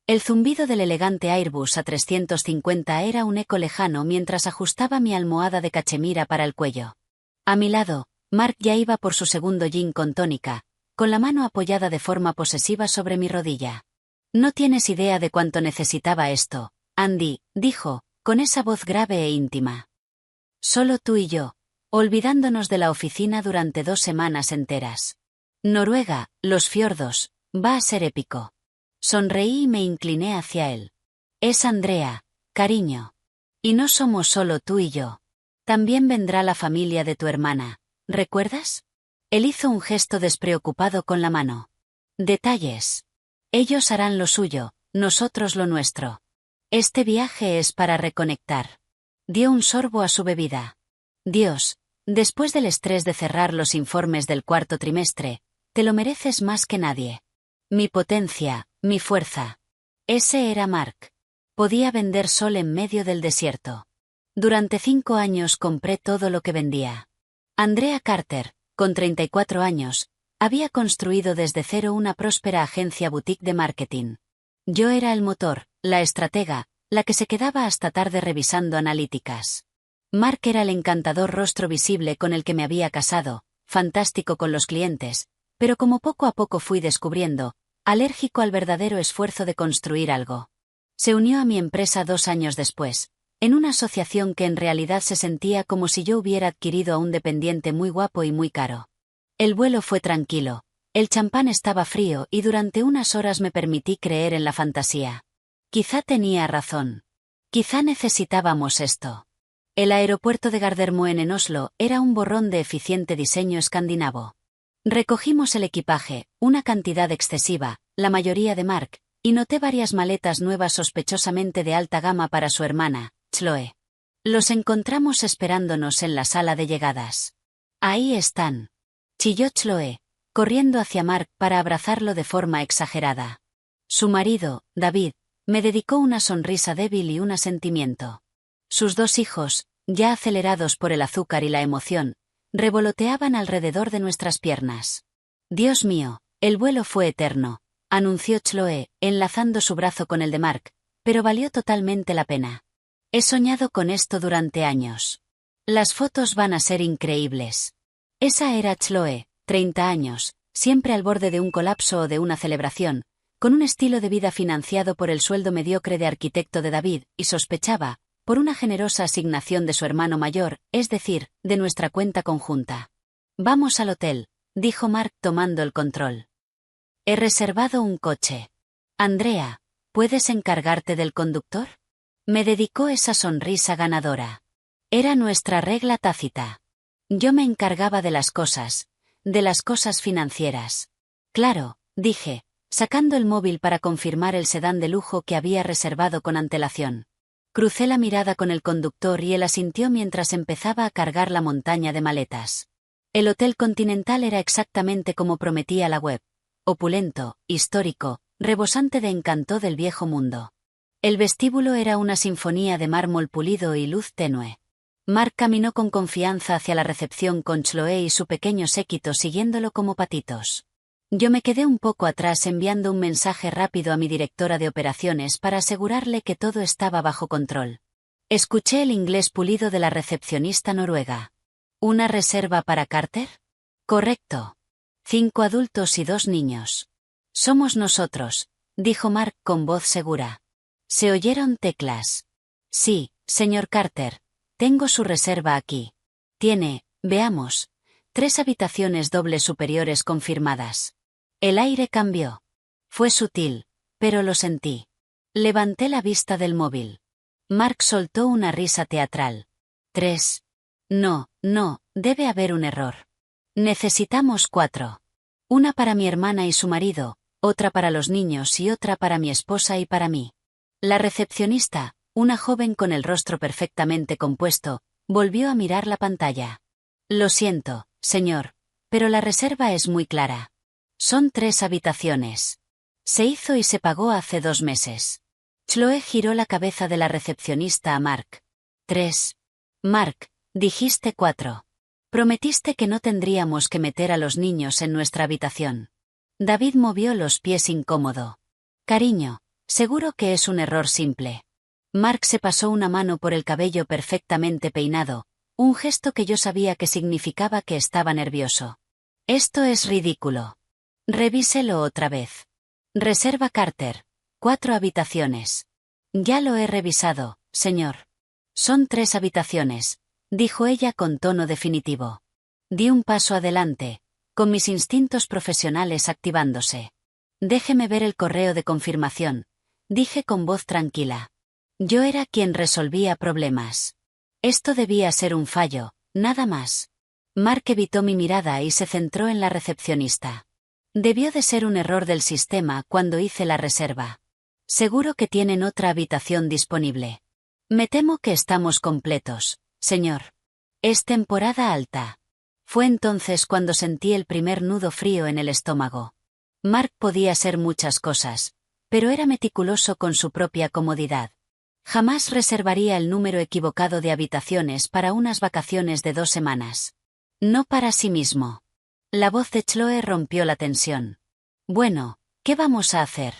El zumbido del elegante Airbus A350 era un eco lejano mientras ajustaba mi almohada de cachemira para el cuello. A mi lado, Mark ya iba por su segundo gin con tónica, con la mano apoyada de forma posesiva sobre mi rodilla. No tienes idea de cuánto necesitaba esto, Andy, dijo, con esa voz grave e íntima. Solo tú y yo, olvidándonos de la oficina durante 2 semanas enteras. Noruega, los fiordos, va a ser épico. Sonreí y me incliné hacia él. Es Andrea, cariño. Y no somos solo tú y yo. También vendrá la familia de tu hermana, ¿recuerdas? Él hizo un gesto despreocupado con la mano. Detalles. Ellos harán lo suyo, nosotros lo nuestro. Este viaje es para reconectar. Dio un sorbo a su bebida. Dios, después del estrés de cerrar los informes del 4º trimestre, te lo mereces más que nadie. Mi potencia, mi fuerza. Ese era Mark. Podía vender sol en medio del desierto. Durante 5 años compré todo lo que vendía. Andrea Carter, con 34 años, había construido desde cero una próspera agencia boutique de marketing. Yo era el motor, la estratega, la que se quedaba hasta tarde revisando analíticas. Mark era el encantador rostro visible con el que me había casado, fantástico con los clientes, pero como poco a poco fui descubriendo, alérgico al verdadero esfuerzo de construir algo. Se unió a mi empresa 2 años después, en una asociación que en realidad se sentía como si yo hubiera adquirido a un dependiente muy guapo y muy caro. El vuelo fue tranquilo, el champán estaba frío y durante unas horas me permití creer en la fantasía. Quizá tenía razón. Quizá necesitábamos esto. El aeropuerto de Gardermoen en Oslo era un borrón de eficiente diseño escandinavo. Recogimos el equipaje, una cantidad excesiva, la mayoría de Mark, y noté varias maletas nuevas sospechosamente de alta gama para su hermana, Chloe. Los encontramos esperándonos en la sala de llegadas. Ahí están. Chilló Chloe, corriendo hacia Mark para abrazarlo de forma exagerada. Su marido, David, me dedicó una sonrisa débil y un asentimiento. Sus 2 hijos, ya acelerados por el azúcar y la emoción, revoloteaban alrededor de nuestras piernas. Dios mío, el vuelo fue eterno, anunció Chloe, enlazando su brazo con el de Mark, pero valió totalmente la pena. He soñado con esto durante años. Las fotos van a ser increíbles. Esa era Chloe, 30 años, siempre al borde de un colapso o de una celebración, con un estilo de vida financiado por el sueldo mediocre de arquitecto de David, y sospechaba, por una generosa asignación de su hermano mayor, es decir, de nuestra cuenta conjunta. Vamos al hotel, dijo Mark tomando el control. He reservado un coche. Andrea, ¿puedes encargarte del conductor? Me dedicó esa sonrisa ganadora. Era nuestra regla tácita. Yo me encargaba de las cosas financieras. Claro, dije, sacando el móvil para confirmar el sedán de lujo que había reservado con antelación. Crucé la mirada con el conductor y él asintió mientras empezaba a cargar la montaña de maletas. El Hotel Continental era exactamente como prometía la web. Opulento, histórico, rebosante de encanto del viejo mundo. El vestíbulo era una sinfonía de mármol pulido y luz tenue. Mark caminó con confianza hacia la recepción con Chloe y su pequeño séquito siguiéndolo como patitos. Yo me quedé un poco atrás enviando un mensaje rápido a mi directora de operaciones para asegurarle que todo estaba bajo control. Escuché el inglés pulido de la recepcionista noruega. ¿Una reserva para Carter? Correcto. 5 adultos y 2 niños. Somos nosotros, dijo Mark con voz segura. Se oyeron teclas. Sí, señor Carter, tengo su reserva aquí. Tiene, veamos, 3 habitaciones dobles superiores confirmadas. El aire cambió. Fue sutil, pero lo sentí. Levanté la vista del móvil. Mark soltó una risa teatral. 3. No, debe haber un error. Necesitamos 4. Una para mi hermana y su marido, otra para los niños y otra para mi esposa y para mí. La recepcionista, una joven con el rostro perfectamente compuesto, volvió a mirar la pantalla. Lo siento, señor, pero la reserva es muy clara. Son 3 habitaciones. Se hizo y se pagó hace 2 meses. Chloe giró la cabeza de la recepcionista a Mark. 3. Mark, dijiste 4. Prometiste que no tendríamos que meter a los niños en nuestra habitación. David movió los pies incómodo. Cariño, Seguro que es un error simple. Mark se pasó una mano por el cabello perfectamente peinado, un gesto que yo sabía que significaba que estaba nervioso. Esto es ridículo. Revíselo otra vez. Reserva Carter. 4 habitaciones. Ya lo he revisado, señor. Son 3 habitaciones, dijo ella con tono definitivo. Di un paso adelante, con mis instintos profesionales activándose. Déjeme ver el correo de confirmación, dije con voz tranquila. Yo era quien resolvía problemas. Esto debía ser un fallo, nada más. Mark evitó mi mirada y se centró en la recepcionista. Debió de ser un error del sistema cuando hice la reserva. Seguro que tienen otra habitación disponible. Me temo que estamos completos, señor. Es temporada alta. Fue entonces cuando sentí el primer nudo frío en el estómago. Mark podía ser muchas cosas, pero era meticuloso con su propia comodidad. Jamás reservaría el número equivocado de habitaciones para unas vacaciones de 2 semanas. No para sí mismo. La voz de Chloe rompió la tensión. Bueno, ¿qué vamos a hacer?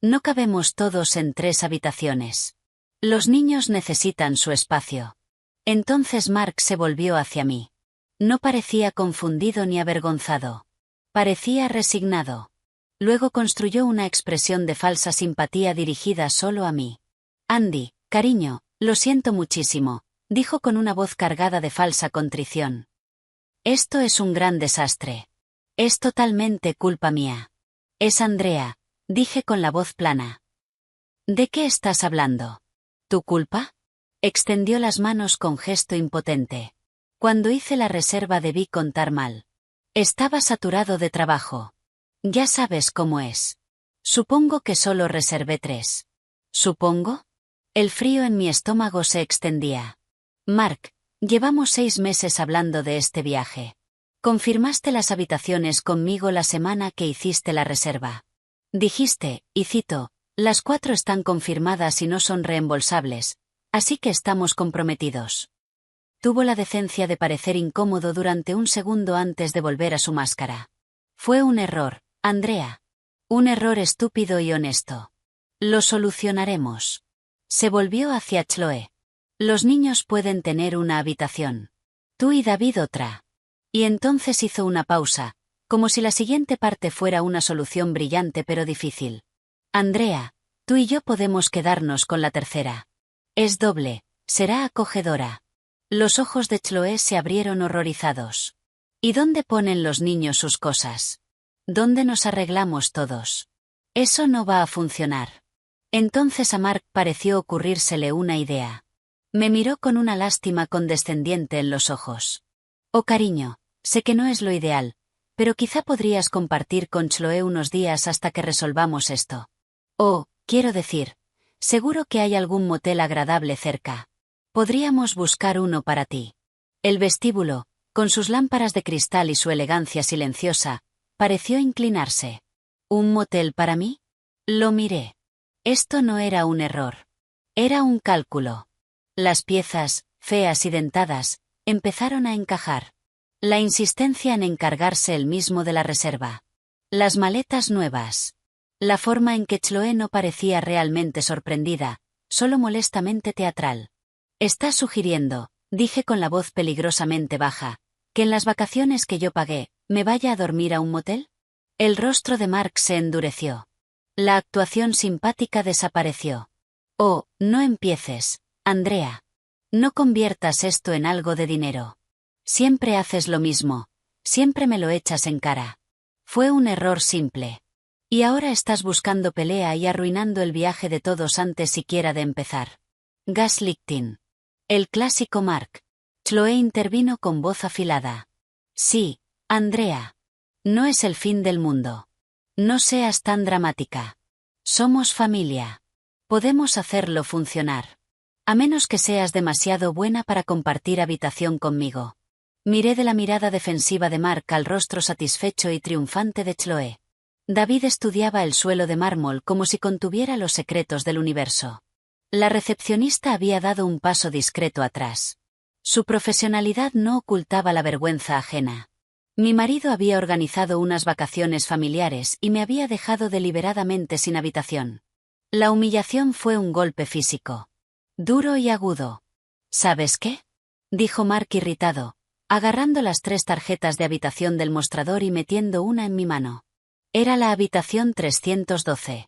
No cabemos todos en 3 habitaciones. Los niños necesitan su espacio. Entonces Mark se volvió hacia mí. No parecía confundido ni avergonzado. Parecía resignado. Luego construyó una expresión de falsa simpatía dirigida solo a mí. Andy, cariño, lo siento muchísimo, dijo con una voz cargada de falsa contrición. Esto es un gran desastre. Es totalmente culpa mía. Es Andrea, dije con la voz plana. ¿De qué estás hablando? ¿Tu culpa? Extendió las manos con gesto impotente. Cuando hice la reserva debí contar mal. Estaba saturado de trabajo. Ya sabes cómo es. Supongo que solo reservé 3. ¿Supongo? El frío en mi estómago se extendía. Mark, llevamos 6 meses hablando de este viaje. Confirmaste las habitaciones conmigo la semana que hiciste la reserva. Dijiste, y cito, las 4 están confirmadas y no son reembolsables, así que estamos comprometidos. Tuvo la decencia de parecer incómodo durante un segundo antes de volver a su máscara. Fue un error, Andrea. Un error estúpido y honesto. Lo solucionaremos. Se volvió hacia Chloe. Los niños pueden tener una habitación. Tú y David otra. Y entonces hizo una pausa, como si la siguiente parte fuera una solución brillante pero difícil. Andrea, tú y yo podemos quedarnos con la tercera. Es doble, será acogedora. Los ojos de Chloe se abrieron horrorizados. ¿Y dónde ponen los niños sus cosas? ¿Dónde nos arreglamos todos? Eso no va a funcionar. Entonces a Mark pareció ocurrírsele una idea. Me miró con una lástima condescendiente en los ojos. Oh cariño, sé que no es lo ideal, pero quizá podrías compartir con Chloe unos días hasta que resolvamos esto. Oh, quiero decir, seguro que hay algún motel agradable cerca. Podríamos buscar uno para ti. El vestíbulo, con sus lámparas de cristal y su elegancia silenciosa, pareció inclinarse. ¿Un motel para mí? Lo miré. Esto no era un error. Era un cálculo. Las piezas, feas y dentadas, empezaron a encajar. La insistencia en encargarse él mismo de la reserva. Las maletas nuevas. La forma en que Chloe no parecía realmente sorprendida, solo molestamente teatral. Estás sugiriendo, dije con la voz peligrosamente baja, que en las vacaciones que yo pagué, ¿me vaya a dormir a un motel? El rostro de Mark se endureció. La actuación simpática desapareció. Oh, no empieces, Andrea. No conviertas esto en algo de dinero. Siempre haces lo mismo, siempre me lo echas en cara. Fue un error simple. Y ahora estás buscando pelea y arruinando el viaje de todos antes siquiera de empezar. Gaslighting. El clásico Mark. Chloe intervino con voz afilada. Sí, Andrea. No es el fin del mundo. No seas tan dramática. Somos familia. Podemos hacerlo funcionar. A menos que seas demasiado buena para compartir habitación conmigo. Miré de la mirada defensiva de Mark al rostro satisfecho y triunfante de Chloe. David estudiaba el suelo de mármol como si contuviera los secretos del universo. La recepcionista había dado un paso discreto atrás. Su profesionalidad no ocultaba la vergüenza ajena. Mi marido había organizado unas vacaciones familiares y me había dejado deliberadamente sin habitación. La humillación fue un golpe físico. Duro y agudo. ¿Sabes qué? Dijo Mark irritado, agarrando las 3 tarjetas de habitación del mostrador y metiendo una en mi mano. Era la habitación 312.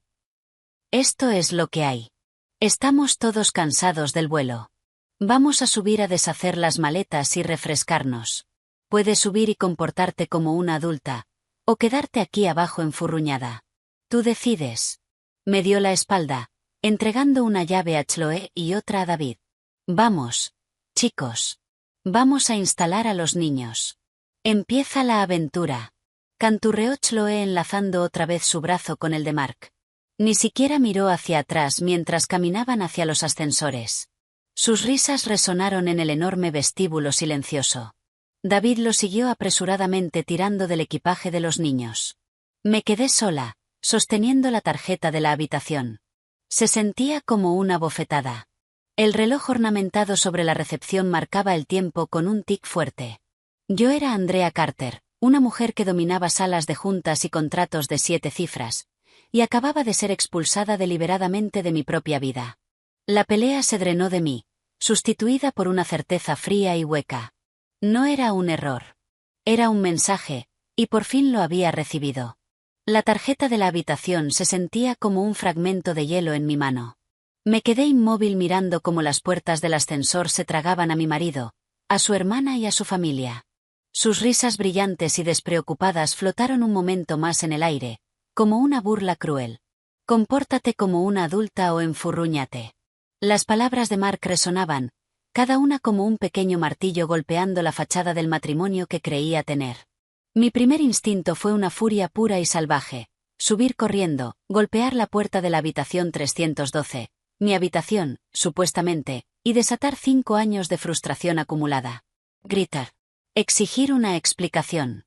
Esto es lo que hay. Estamos todos cansados del vuelo. Vamos a subir a deshacer las maletas y refrescarnos. Puedes subir y comportarte como una adulta, o quedarte aquí abajo enfurruñada. Tú decides. Me dio la espalda, entregando una llave a Chloe y otra a David. Vamos, chicos. Vamos a instalar a los niños. Empieza la aventura. Canturreó Chloe enlazando otra vez su brazo con el de Mark. Ni siquiera miró hacia atrás mientras caminaban hacia los ascensores. Sus risas resonaron en el enorme vestíbulo silencioso. David lo siguió apresuradamente tirando del equipaje de los niños. Me quedé sola, sosteniendo la tarjeta de la habitación. Se sentía como una bofetada. El reloj ornamentado sobre la recepción marcaba el tiempo con un tic fuerte. Yo era Andrea Carter, una mujer que dominaba salas de juntas y contratos de 7 cifras, y acababa de ser expulsada deliberadamente de mi propia vida. La pelea se drenó de mí, sustituida por una certeza fría y hueca. No era un error. Era un mensaje, y por fin lo había recibido. La tarjeta de la habitación se sentía como un fragmento de hielo en mi mano. Me quedé inmóvil mirando cómo las puertas del ascensor se tragaban a mi marido, a su hermana y a su familia. Sus risas brillantes y despreocupadas flotaron un momento más en el aire, como una burla cruel. Compórtate como una adulta o enfurrúñate. Las palabras de Mark resonaban, cada una como un pequeño martillo golpeando la fachada del matrimonio que creía tener. Mi primer instinto fue una furia pura y salvaje, subir corriendo, golpear la puerta de la habitación 312, mi habitación, supuestamente, y desatar 5 años de frustración acumulada. Gritar. Exigir una explicación.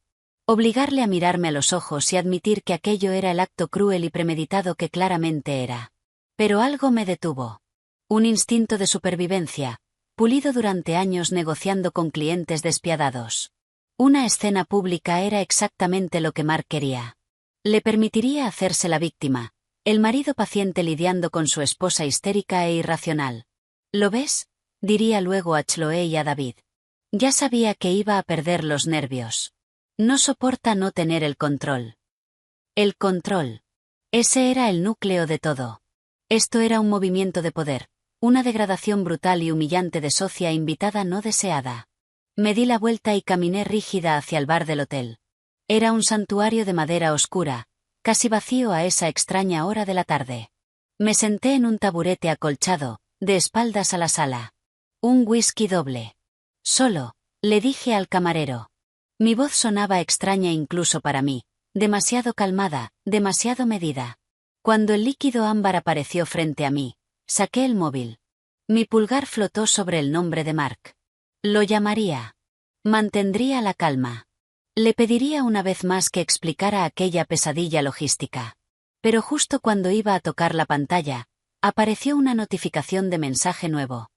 Obligarle a mirarme a los ojos y admitir que aquello era el acto cruel y premeditado que claramente era. Pero algo me detuvo. Un instinto de supervivencia, pulido durante años negociando con clientes despiadados. Una escena pública era exactamente lo que Mark quería. Le permitiría hacerse la víctima, el marido paciente lidiando con su esposa histérica e irracional. ¿Lo ves?, diría luego a Chloe y a David. Ya sabía que iba a perder los nervios. No soporta no tener el control. El control. Ese era el núcleo de todo. Esto era un movimiento de poder, una degradación brutal y humillante de socia invitada no deseada. Me di la vuelta y caminé rígida hacia el bar del hotel. Era un santuario de madera oscura, casi vacío a esa extraña hora de la tarde. Me senté en un taburete acolchado, de espaldas a la sala. Un whisky doble. Solo, le dije al camarero. Mi voz sonaba extraña incluso para mí, demasiado calmada, demasiado medida. Cuando el líquido ámbar apareció frente a mí, saqué el móvil. Mi pulgar flotó sobre el nombre de Mark. Lo llamaría. Mantendría la calma. Le pediría una vez más que explicara aquella pesadilla logística. Pero justo cuando iba a tocar la pantalla, apareció una notificación de mensaje nuevo.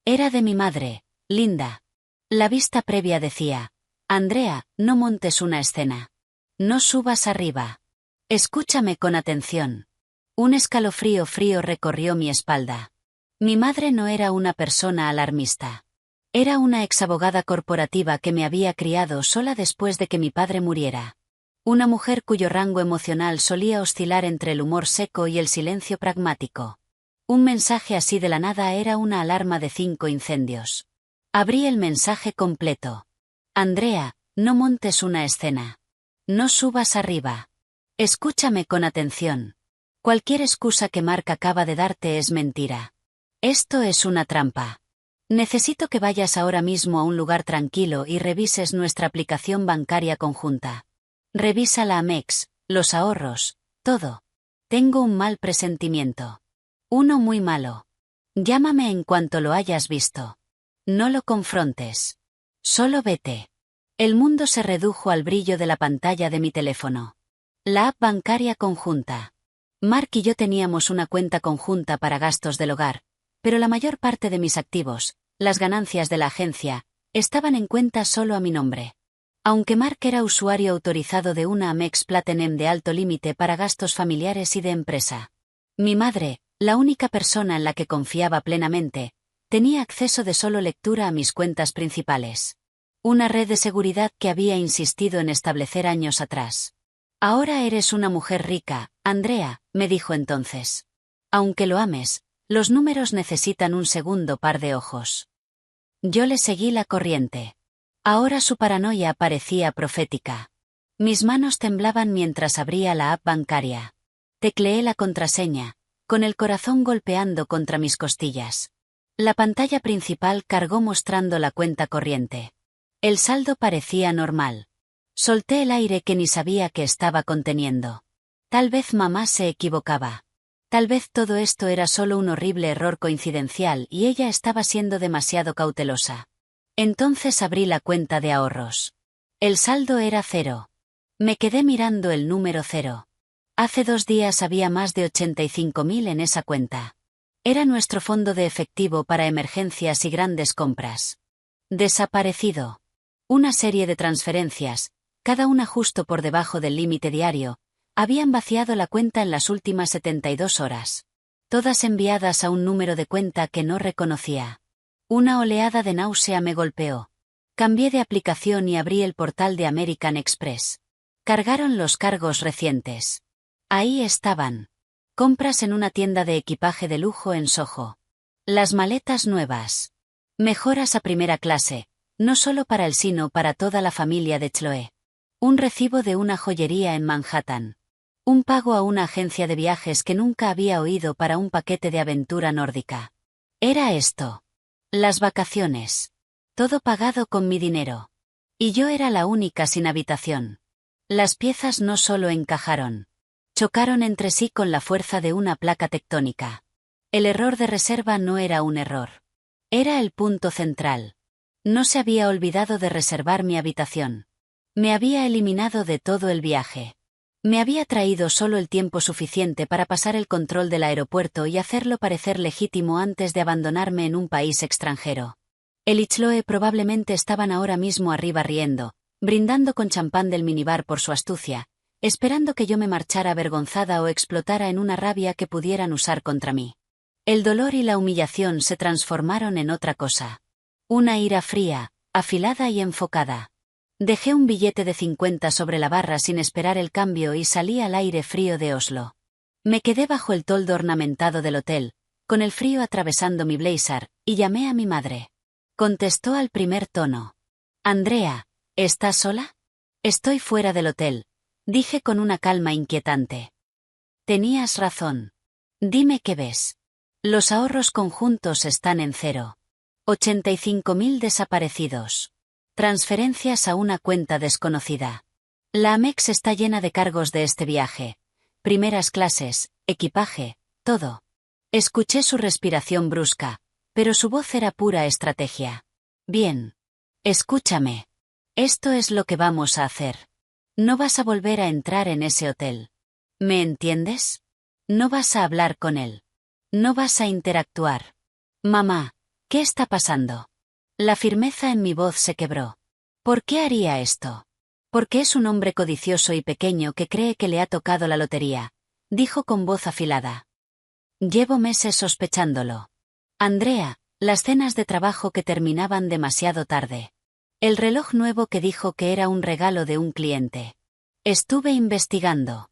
Era de mi madre, Linda. La vista previa decía: Andrea, no montes una escena. No subas arriba. Escúchame con atención. Un escalofrío frío recorrió mi espalda. Mi madre no era una persona alarmista. Era una exabogada corporativa que me había criado sola después de que mi padre muriera. Una mujer cuyo rango emocional solía oscilar entre el humor seco y el silencio pragmático. Un mensaje así de la nada era una alarma de 5 incendios. Abrí el mensaje completo. Andrea, no montes una escena. No subas arriba. Escúchame con atención. Cualquier excusa que Mark acaba de darte es mentira. Esto es una trampa. Necesito que vayas ahora mismo a un lugar tranquilo y revises nuestra aplicación bancaria conjunta. Revisa la Amex, los ahorros, todo. Tengo un mal presentimiento. Uno muy malo. Llámame en cuanto lo hayas visto. No lo confrontes. Solo vete. El mundo se redujo al brillo de la pantalla de mi teléfono. La app bancaria conjunta. Mark y yo teníamos una cuenta conjunta para gastos del hogar, pero la mayor parte de mis activos, las ganancias de la agencia, estaban en cuenta solo a mi nombre. Aunque Mark era usuario autorizado de una Amex Platinum de alto límite para gastos familiares y de empresa. Mi madre, La única persona en la que confiaba plenamente, tenía acceso de solo lectura a mis cuentas principales. Una red de seguridad que había insistido en establecer años atrás. Ahora eres una mujer rica, Andrea, me dijo entonces. Aunque lo ames, los números necesitan un segundo par de ojos. Yo le seguí la corriente. Ahora su paranoia parecía profética. Mis manos temblaban mientras abría la app bancaria. Tecleé la contraseña, con el corazón golpeando contra mis costillas. La pantalla principal cargó mostrando la cuenta corriente. El saldo parecía normal. Solté el aire que ni sabía que estaba conteniendo. Tal vez mamá se equivocaba. Tal vez todo esto era solo un horrible error coincidencial y ella estaba siendo demasiado cautelosa. Entonces abrí la cuenta de ahorros. El saldo era 0. Me quedé mirando el número 0. Hace 2 días había más de 85.000 en esa cuenta. Era nuestro fondo de efectivo para emergencias y grandes compras. Desaparecido. Una serie de transferencias, cada una justo por debajo del límite diario, habían vaciado la cuenta en las últimas 72 horas. Todas enviadas a un número de cuenta que no reconocía. Una oleada de náusea me golpeó. Cambié de aplicación y abrí el portal de American Express. Cargaron los cargos recientes. Ahí estaban. Compras en una tienda de equipaje de lujo en Soho. Las maletas nuevas. Mejoras a primera clase, no solo para él sino para toda la familia de Chloe. Un recibo de una joyería en Manhattan. Un pago a una agencia de viajes que nunca había oído para un paquete de aventura nórdica. Era esto. Las vacaciones. Todo pagado con mi dinero. Y yo era la única sin habitación. Las piezas no solo encajaron. Chocaron entre sí con la fuerza de una placa tectónica. El error de reserva no era un error. Era el punto central. No se había olvidado de reservar mi habitación. Me había eliminado de todo el viaje. Me había traído solo el tiempo suficiente para pasar el control del aeropuerto y hacerlo parecer legítimo antes de abandonarme en un país extranjero. Él y Chloe probablemente estaban ahora mismo arriba riendo, brindando con champán del minibar por su astucia, esperando que yo me marchara avergonzada o explotara en una rabia que pudieran usar contra mí. El dolor y la humillación se transformaron en otra cosa. Una ira fría, afilada y enfocada. Dejé un billete de 50 sobre la barra sin esperar el cambio y salí al aire frío de Oslo. Me quedé bajo el toldo ornamentado del hotel, con el frío atravesando mi blazer, y llamé a mi madre. Contestó al primer tono. Andrea, ¿estás sola? Estoy fuera del hotel, dije con una calma inquietante. Tenías razón. Dime qué ves. Los ahorros conjuntos están en 0. 85.000 desaparecidos. Transferencias a una cuenta desconocida. La Amex está llena de cargos de este viaje. Primeras clases, equipaje, todo. Escuché su respiración brusca, pero su voz era pura estrategia. Bien. Escúchame. Esto es lo que vamos a hacer. No vas a volver a entrar en ese hotel. ¿Me entiendes? No vas a hablar con él. No vas a interactuar. Mamá, ¿qué está pasando? La firmeza en mi voz se quebró. ¿Por qué haría esto? Porque es un hombre codicioso y pequeño que cree que le ha tocado la lotería, dijo con voz afilada. Llevo meses sospechándolo. Andrea, las cenas de trabajo que terminaban demasiado tarde. El reloj nuevo que dijo que era un regalo de un cliente. Estuve investigando.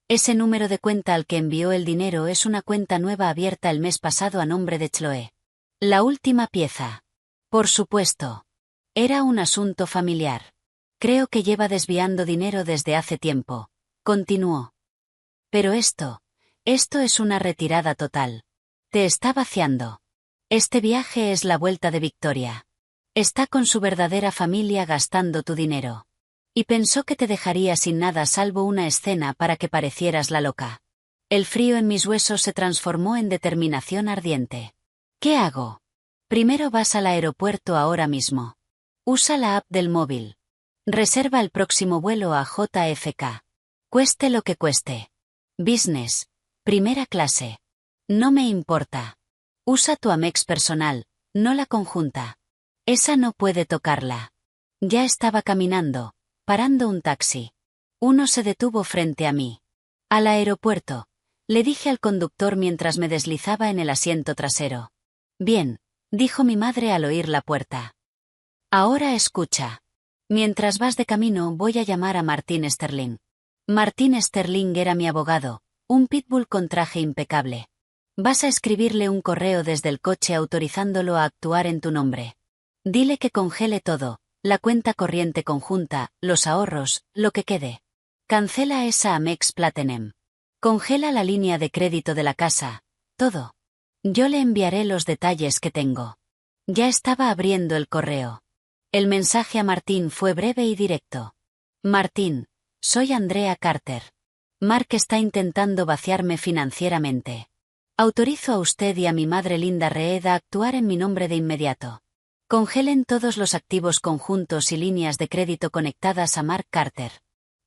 Ese número de cuenta al que envió el dinero es una cuenta nueva abierta el mes pasado a nombre de Chloe. La última pieza. Por supuesto. Era un asunto familiar. Creo que lleva desviando dinero desde hace tiempo. Continuó. Pero esto es una retirada total. Te está vaciando. Este viaje es la vuelta de Victoria. Está con su verdadera familia gastando tu dinero. Y pensó que te dejaría sin nada salvo una escena para que parecieras la loca. El frío en mis huesos se transformó en determinación ardiente. ¿Qué hago? Primero vas al aeropuerto ahora mismo. Usa la app del móvil. Reserva el próximo vuelo a JFK. Cueste lo que cueste. Business. Primera clase. No me importa. Usa tu Amex personal, no la conjunta. Esa no puede tocarla. Ya estaba caminando, parando un taxi. Uno se detuvo frente a mí. Al aeropuerto. Le dije al conductor mientras me deslizaba en el asiento trasero. Bien, dijo mi madre al oír la puerta. Ahora escucha. Mientras vas de camino voy a llamar a Martin Sterling. Martin Sterling era mi abogado, un pitbull con traje impecable. Vas a escribirle un correo desde el coche autorizándolo a actuar en tu nombre. Dile que congele todo, la cuenta corriente conjunta, los ahorros, lo que quede. Cancela esa Amex Platinum. Congela la línea de crédito de la casa, todo. Yo le enviaré los detalles que tengo. Ya estaba abriendo el correo. El mensaje a Martín fue breve y directo. Martín, soy Andrea Carter. Mark está intentando vaciarme financieramente. Autorizo a usted y a mi madre Linda Reed a actuar en mi nombre de inmediato. Congelen todos los activos conjuntos y líneas de crédito conectadas a Mark Carter.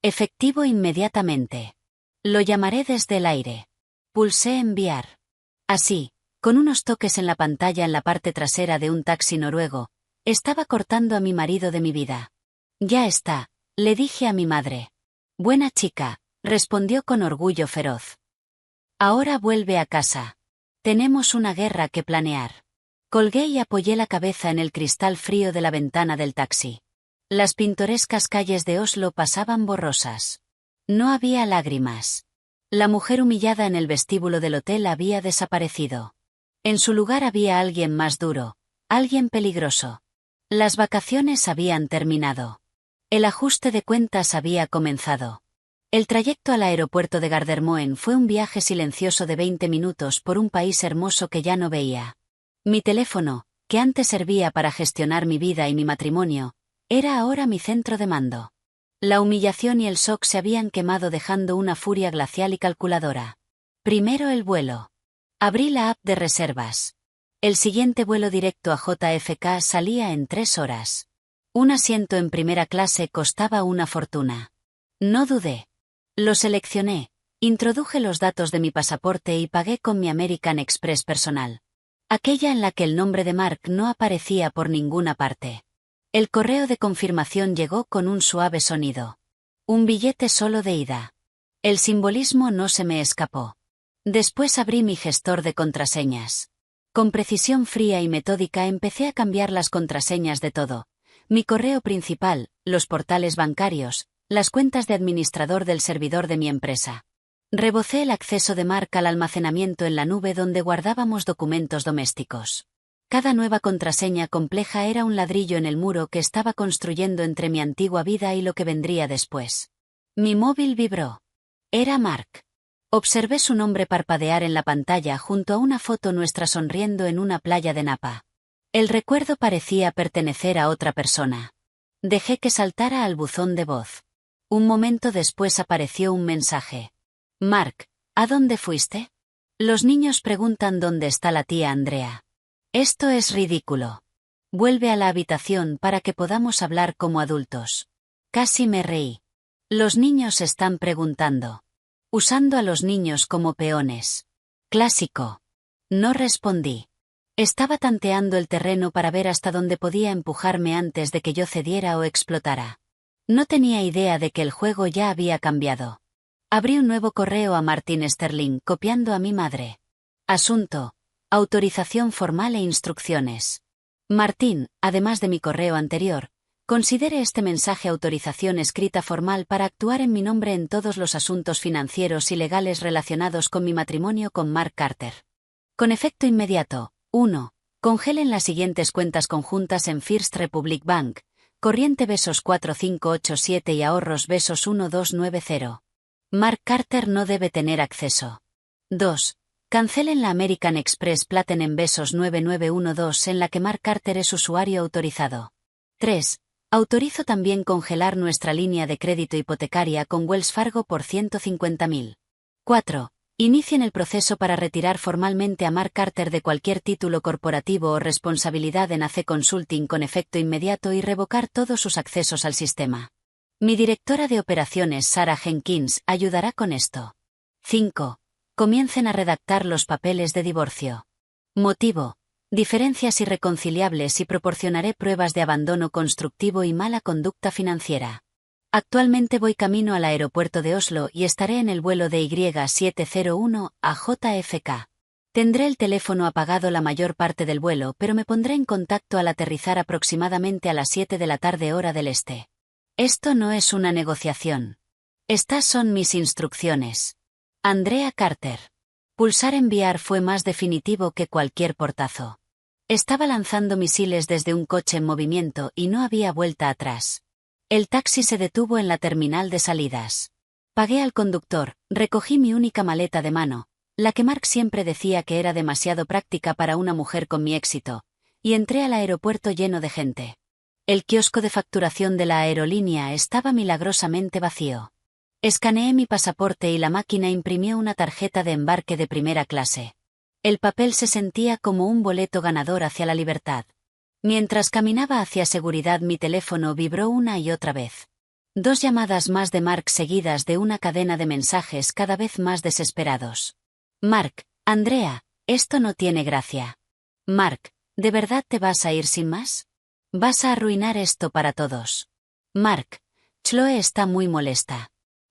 Efectivo inmediatamente. Lo llamaré desde el aire. Pulsé enviar. Así, con unos toques en la pantalla en la parte trasera de un taxi noruego, estaba cortando a mi marido de mi vida. Ya está, le dije a mi madre. Buena chica, respondió con orgullo feroz. Ahora vuelve a casa. Tenemos una guerra que planear. Colgué y apoyé la cabeza en el cristal frío de la ventana del taxi. Las pintorescas calles de Oslo pasaban borrosas. No había lágrimas. La mujer humillada en el vestíbulo del hotel había desaparecido. En su lugar había alguien más duro, alguien peligroso. Las vacaciones habían terminado. El ajuste de cuentas había comenzado. El trayecto al aeropuerto de Gardermoen fue un viaje silencioso de 20 minutos por un país hermoso que ya no veía. Mi teléfono, que antes servía para gestionar mi vida y mi matrimonio, era ahora mi centro de mando. La humillación y el shock se habían quemado dejando una furia glacial y calculadora. Primero el vuelo. Abrí la app de reservas. El siguiente vuelo directo a JFK salía en 3 horas. Un asiento en primera clase costaba una fortuna. No dudé. Lo seleccioné, introduje los datos de mi pasaporte y pagué con mi American Express personal. Aquella en la que el nombre de Mark no aparecía por ninguna parte. El correo de confirmación llegó con un suave sonido. Un billete solo de ida. El simbolismo no se me escapó. Después abrí mi gestor de contraseñas. Con precisión fría y metódica empecé a cambiar las contraseñas de todo. Mi correo principal, los portales bancarios, las cuentas de administrador del servidor de mi empresa. Rebocé el acceso de Mark al almacenamiento en la nube donde guardábamos documentos domésticos. Cada nueva contraseña compleja era un ladrillo en el muro que estaba construyendo entre mi antigua vida y lo que vendría después. Mi móvil vibró. Era Mark. Observé su nombre parpadear en la pantalla junto a una foto nuestra sonriendo en una playa de Napa. El recuerdo parecía pertenecer a otra persona. Dejé que saltara al buzón de voz. Un momento después apareció un mensaje. Mark, ¿a dónde fuiste? Los niños preguntan dónde está la tía Andrea. Esto es ridículo. Vuelve a la habitación para que podamos hablar como adultos. Casi me reí. Los niños están preguntando. Usando a los niños como peones. Clásico. No respondí. Estaba tanteando el terreno para ver hasta dónde podía empujarme antes de que yo cediera o explotara. No tenía idea de que el juego ya había cambiado. Abrí un nuevo correo a Martin Sterling copiando a mi madre. Asunto. Autorización formal e instrucciones. Martín, además de mi correo anterior, considere este mensaje autorización escrita formal para actuar en mi nombre en todos los asuntos financieros y legales relacionados con mi matrimonio con Mark Carter. Con efecto inmediato. 1. Congelen las siguientes cuentas conjuntas en First Republic Bank, corriente besos 4587 y ahorros besos 1290. Mark Carter no debe tener acceso. 2. Cancelen la American Express Platinum besos 9912 en la que Mark Carter es usuario autorizado. 3. Autorizo también congelar nuestra línea de crédito hipotecaria con Wells Fargo por 150.000. 4. Inicien el proceso para retirar formalmente a Mark Carter de cualquier título corporativo o responsabilidad en AC Consulting con efecto inmediato y revocar todos sus accesos al sistema. Mi directora de operaciones Sarah Jenkins ayudará con esto. 5. Comiencen a redactar los papeles de divorcio. Motivo. Diferencias irreconciliables y proporcionaré pruebas de abandono constructivo y mala conducta financiera. Actualmente voy camino al aeropuerto de Oslo y estaré en el vuelo de Y701 a JFK. Tendré el teléfono apagado la mayor parte del vuelo, pero me pondré en contacto al aterrizar aproximadamente a las 7 de la tarde hora del este. Esto no es una negociación. Estas son mis instrucciones. Andrea Carter. Pulsar enviar fue más definitivo que cualquier portazo. Estaba lanzando misiles desde un coche en movimiento y no había vuelta atrás. El taxi se detuvo en la terminal de salidas. Pagué al conductor, recogí mi única maleta de mano, la que Mark siempre decía que era demasiado práctica para una mujer con mi éxito, y entré al aeropuerto lleno de gente. El kiosco de facturación de la aerolínea estaba milagrosamente vacío. Escaneé mi pasaporte y la máquina imprimió una tarjeta de embarque de primera clase. El papel se sentía como un boleto ganador hacia la libertad. Mientras caminaba hacia seguridad, mi teléfono vibró una y otra vez. 2 llamadas más de Mark seguidas de una cadena de mensajes cada vez más desesperados. Mark, Andrea, esto no tiene gracia. Mark, ¿de verdad te vas a ir sin más? Vas a arruinar esto para todos. Mark, Chloe está muy molesta.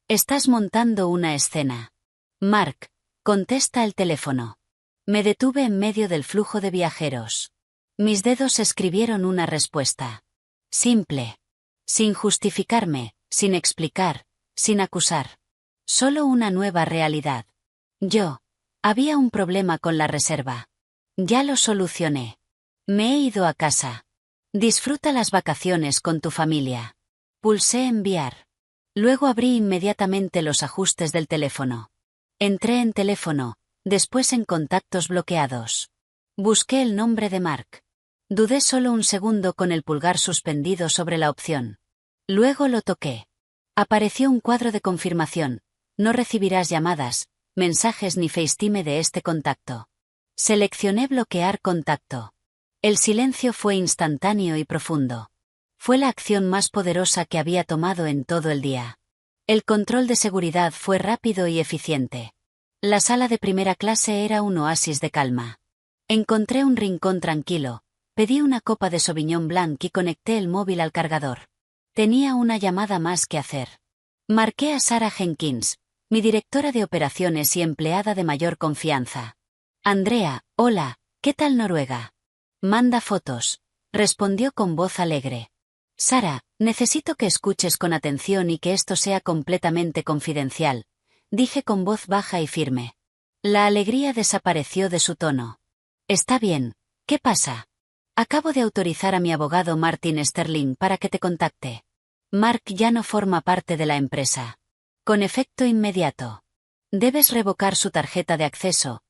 Estás montando una escena. Mark, contesta el teléfono. Me detuve en medio del flujo de viajeros. Mis dedos escribieron una respuesta. Simple. Sin justificarme, sin explicar, sin acusar. Solo una nueva realidad. Había un problema con la reserva. Ya lo solucioné. Me he ido a casa. Disfruta las vacaciones con tu familia. Pulsé enviar. Luego abrí inmediatamente los ajustes del teléfono. Entré en teléfono, después en contactos bloqueados. Busqué el nombre de Mark. Dudé solo un segundo con el pulgar suspendido sobre la opción. Luego lo toqué. Apareció un cuadro de confirmación. No recibirás llamadas, mensajes ni FaceTime de este contacto. Seleccioné bloquear contacto. El silencio fue instantáneo y profundo. Fue la acción más poderosa que había tomado en todo el día. El control de seguridad fue rápido y eficiente. La sala de primera clase era un oasis de calma. Encontré un rincón tranquilo, pedí una copa de Sauvignon Blanc y conecté el móvil al cargador. Tenía una llamada más que hacer. Marqué a Sarah Jenkins, mi directora de operaciones y empleada de mayor confianza. Andrea, hola, ¿qué tal Noruega? Manda fotos, respondió con voz alegre. Sara, necesito que escuches con atención y que esto sea completamente confidencial, dije con voz baja y firme. La alegría desapareció de su tono. Está bien, ¿qué pasa? Acabo de autorizar a mi abogado Martin Sterling para que te contacte. Mark ya no forma parte de la empresa. Con efecto inmediato. Debes revocar su tarjeta de acceso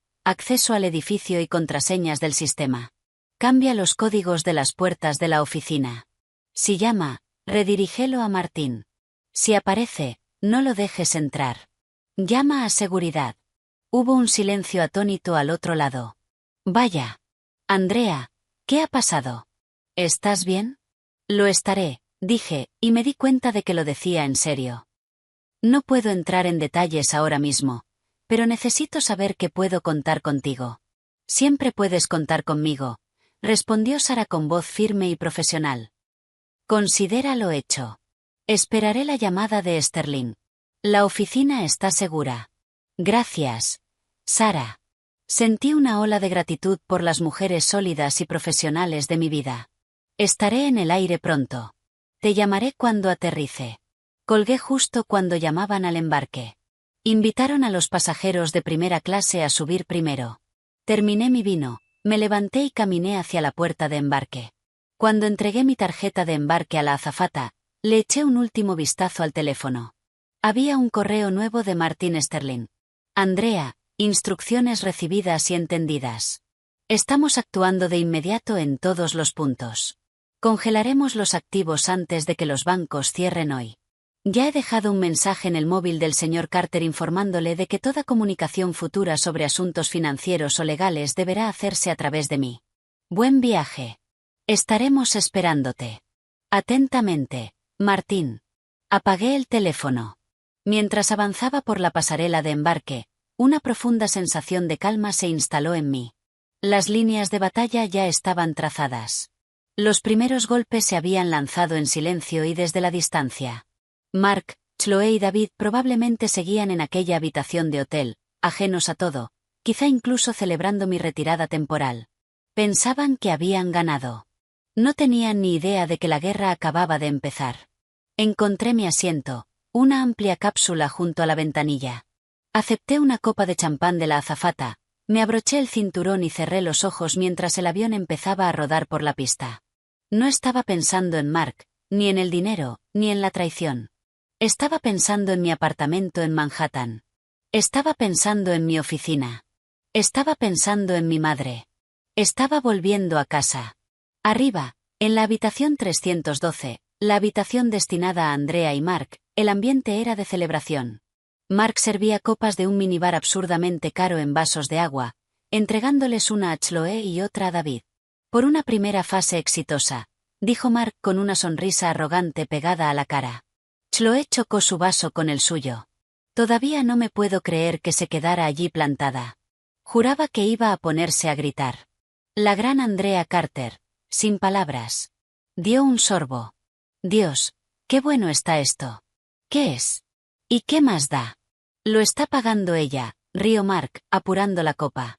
al edificio y contraseñas del sistema. Cambia los códigos de las puertas de la oficina. Si llama, redirígelo a Martín. Si aparece, no lo dejes entrar. Llama a seguridad. Hubo un silencio atónito al otro lado. Vaya. Andrea, ¿qué ha pasado? ¿Estás bien? Lo estaré, dije, y me di cuenta de que lo decía en serio. No puedo entrar en detalles ahora mismo, pero necesito saber que puedo contar contigo. Siempre puedes contar conmigo, respondió Sara con voz firme y profesional. Considéralo hecho. Esperaré la llamada de Sterling. La oficina está segura. Gracias, Sara. Sentí una ola de gratitud por las mujeres sólidas y profesionales de mi vida. Estaré en el aire pronto. Te llamaré cuando aterrice. Colgué justo cuando llamaban al embarque. Invitaron a los pasajeros de primera clase a subir primero. Terminé mi vino, me levanté y caminé hacia la puerta de embarque. Cuando entregué mi tarjeta de embarque a la azafata, le eché un último vistazo al teléfono. Había un correo nuevo de Martin Sterling. Andrea, instrucciones recibidas y entendidas. Estamos actuando de inmediato en todos los puntos. Congelaremos los activos antes de que los bancos cierren hoy. Ya he dejado un mensaje en el móvil del señor Carter informándole de que toda comunicación futura sobre asuntos financieros o legales deberá hacerse a través de mí. Buen viaje. Estaremos esperándote. Atentamente, Martín. Apagué el teléfono. Mientras avanzaba por la pasarela de embarque, una profunda sensación de calma se instaló en mí. Las líneas de batalla ya estaban trazadas. Los primeros golpes se habían lanzado en silencio y desde la distancia. Mark, Chloe y David probablemente seguían en aquella habitación de hotel, ajenos a todo, quizá incluso celebrando mi retirada temporal. Pensaban que habían ganado. No tenían ni idea de que la guerra acababa de empezar. Encontré mi asiento, una amplia cápsula junto a la ventanilla. Acepté una copa de champán de la azafata, me abroché el cinturón y cerré los ojos mientras el avión empezaba a rodar por la pista. No estaba pensando en Mark, ni en el dinero, ni en la traición. Estaba pensando en mi apartamento en Manhattan. Estaba pensando en mi oficina. Estaba pensando en mi madre. Estaba volviendo a casa. Arriba, en la habitación 312, la habitación destinada a Andrea y Mark, el ambiente era de celebración. Mark servía copas de un minibar absurdamente caro en vasos de agua, entregándoles una a Chloe y otra a David. Por una primera fase exitosa, dijo Mark con una sonrisa arrogante pegada a la cara. Chloe chocó su vaso con el suyo. Todavía no me puedo creer que se quedara allí plantada. Juraba que iba a ponerse a gritar. La gran Andrea Carter, sin palabras. Dio un sorbo. Dios, qué bueno está esto. ¿Qué es? ¿Y qué más da? Lo está pagando ella, rió Mark, apurando la copa.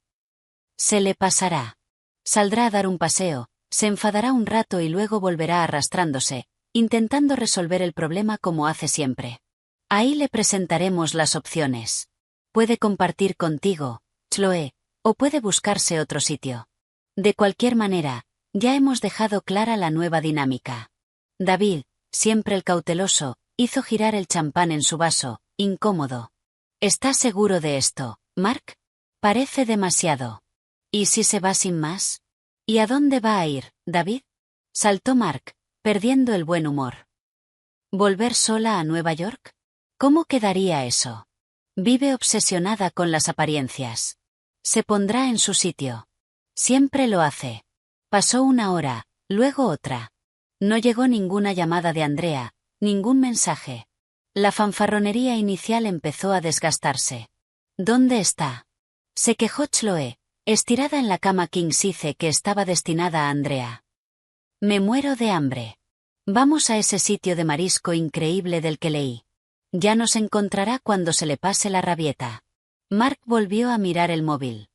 Se le pasará. Saldrá a dar un paseo, se enfadará un rato y luego volverá arrastrándose, intentando resolver el problema como hace siempre. Ahí le presentaremos las opciones. Puede compartir contigo, Chloe, o puede buscarse otro sitio. De cualquier manera, ya hemos dejado clara la nueva dinámica. David, siempre el cauteloso, hizo girar el champán en su vaso, incómodo. ¿Estás seguro de esto, Mark? Parece demasiado. ¿Y si se va sin más? ¿Y a dónde va a ir, David? Saltó Mark, perdiendo el buen humor. ¿Volver sola a Nueva York? ¿Cómo quedaría eso? Vive obsesionada con las apariencias. Se pondrá en su sitio. Siempre lo hace. Pasó una hora, luego otra. No llegó ninguna llamada de Andrea, ningún mensaje. La fanfarronería inicial empezó a desgastarse. ¿Dónde está? Se quejó Chloe, estirada en la cama king size que estaba destinada a Andrea. Me muero de hambre. Vamos a ese sitio de marisco increíble del que leí. Ya nos encontrará cuando se le pase la rabieta. Mark volvió a mirar el móvil.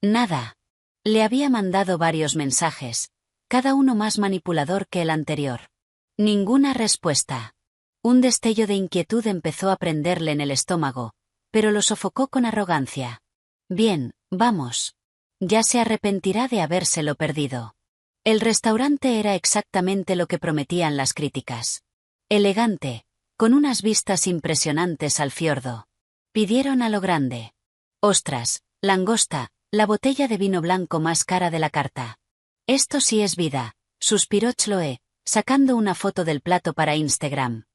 Nada. Le había mandado varios mensajes, cada uno más manipulador que el anterior. Ninguna respuesta. Un destello de inquietud empezó a prenderle en el estómago, pero lo sofocó con arrogancia. Bien, vamos. Ya se arrepentirá de habérselo perdido. El restaurante era exactamente lo que prometían las críticas. Elegante, con unas vistas impresionantes al fiordo. Pidieron a lo grande. Ostras, langosta, la botella de vino blanco más cara de la carta. Esto sí es vida, suspiró Chloe, sacando una foto del plato para Instagram.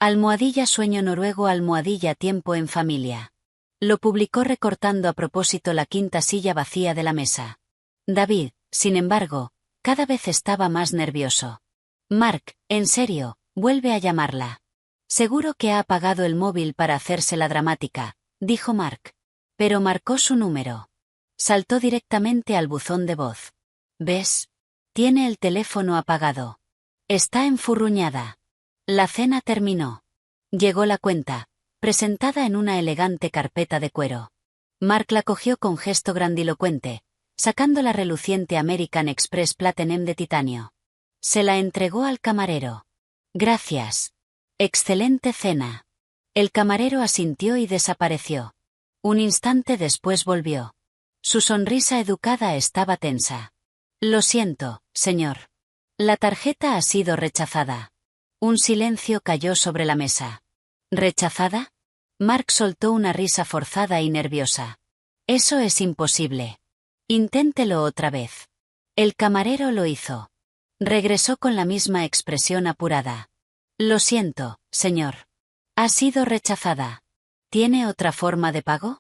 Almohadilla sueño noruego, almohadilla tiempo en familia. Lo publicó recortando a propósito la quinta silla vacía de la mesa. David, sin embargo, cada vez estaba más nervioso. Mark, en serio, vuelve a llamarla. Seguro que ha apagado el móvil para hacerse la dramática, dijo Mark. Pero marcó su número. Saltó directamente al buzón de voz. ¿Ves? Tiene el teléfono apagado. Está enfurruñada. La cena terminó. Llegó la cuenta, presentada en una elegante carpeta de cuero. Mark la cogió con gesto grandilocuente, sacando la reluciente American Express Platinum de titanio. Se la entregó al camarero. Gracias. Excelente cena. El camarero asintió y desapareció. Un instante después volvió. Su sonrisa educada estaba tensa. Lo siento, señor. La tarjeta ha sido rechazada. Un silencio cayó sobre la mesa. ¿Rechazada? Mark soltó una risa forzada y nerviosa. Eso es imposible. Inténtelo otra vez. El camarero lo hizo. Regresó con la misma expresión apurada. Lo siento, señor. Ha sido rechazada. ¿Tiene otra forma de pago?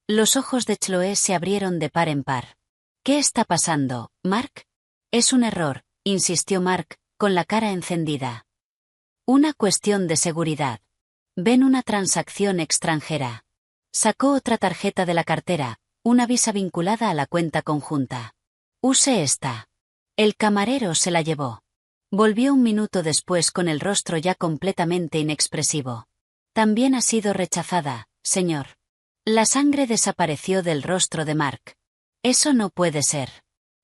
Los ojos de Chloe se abrieron de par en par. ¿Qué está pasando, Mark? Es un error, insistió Mark, con la cara encendida. Una cuestión de seguridad. Ven una transacción extranjera. Sacó otra tarjeta de la cartera, una Visa vinculada a la cuenta conjunta. Use esta. El camarero se la llevó. Volvió un minuto después con el rostro ya completamente inexpresivo. También ha sido rechazada, señor. La sangre desapareció del rostro de Mark. Eso no puede ser.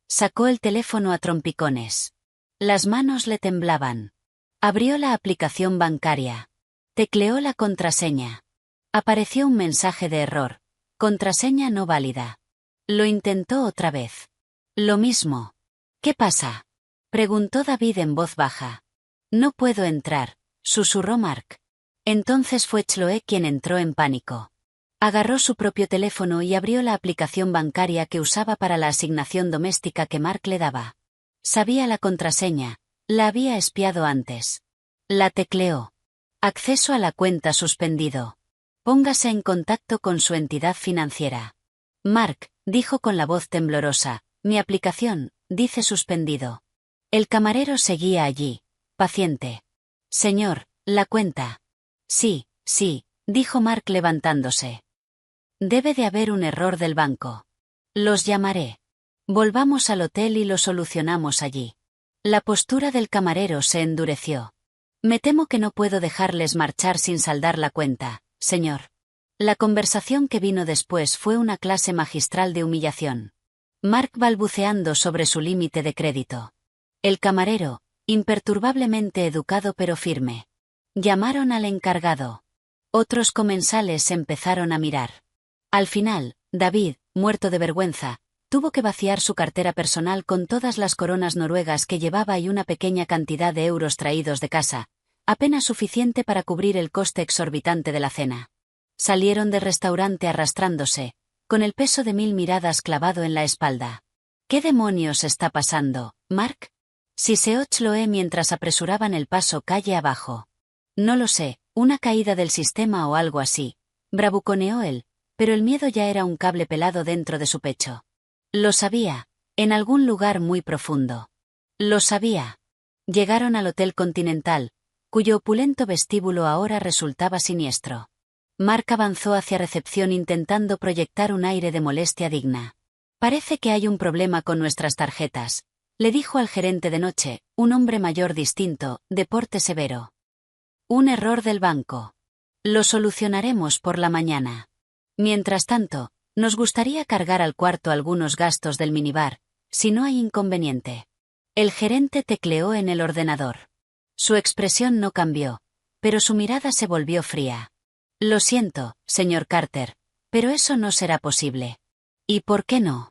Sacó el teléfono a trompicones. Las manos le temblaban. Abrió la aplicación bancaria. Tecleó la contraseña. Apareció un mensaje de error. Contraseña no válida. Lo intentó otra vez. Lo mismo. ¿Qué pasa?, preguntó David en voz baja. No puedo entrar, susurró Mark. Entonces fue Chloe quien entró en pánico. Agarró su propio teléfono y abrió la aplicación bancaria que usaba para la asignación doméstica que Mark le daba. Sabía la contraseña, la había espiado antes. La tecleó. Acceso a la cuenta suspendido. Póngase en contacto con su entidad financiera. Mark, dijo con la voz temblorosa, mi aplicación, dice suspendido. El camarero seguía allí, paciente. Señor, la cuenta. Sí, dijo Mark levantándose. Debe de haber un error del banco. Los llamaré. Volvamos al hotel y lo solucionamos allí. La postura del camarero se endureció. Me temo que no puedo dejarles marchar sin saldar la cuenta, señor. La conversación que vino después fue una clase magistral de humillación. Mark balbuceando sobre su límite de crédito. El camarero, imperturbablemente educado pero firme. Llamaron al encargado. Otros comensales empezaron a mirar. Al final, David, muerto de vergüenza, tuvo que vaciar su cartera personal con todas las coronas noruegas que llevaba y una pequeña cantidad de euros traídos de casa, apenas suficiente para cubrir el coste exorbitante de la cena. Salieron del restaurante arrastrándose, con el peso de 1000 miradas clavado en la espalda. ¿Qué demonios está pasando, Mark?, siseó Chloe mientras apresuraban el paso calle abajo. No lo sé, una caída del sistema o algo así, bravuconeó él, pero el miedo ya era un cable pelado dentro de su pecho. Lo sabía, en algún lugar muy profundo. Lo sabía. Llegaron al Hotel Continental, cuyo opulento vestíbulo ahora resultaba siniestro. Mark avanzó hacia recepción intentando proyectar un aire de molestia digna. Parece que hay un problema con nuestras tarjetas, le dijo al gerente de noche, un hombre mayor distinto, de porte severo. Un error del banco. Lo solucionaremos por la mañana. Mientras tanto, nos gustaría cargar al cuarto algunos gastos del minibar, si no hay inconveniente. El gerente tecleó en el ordenador. Su expresión no cambió, pero su mirada se volvió fría. Lo siento, señor Carter, pero eso no será posible. ¿Y por qué no?,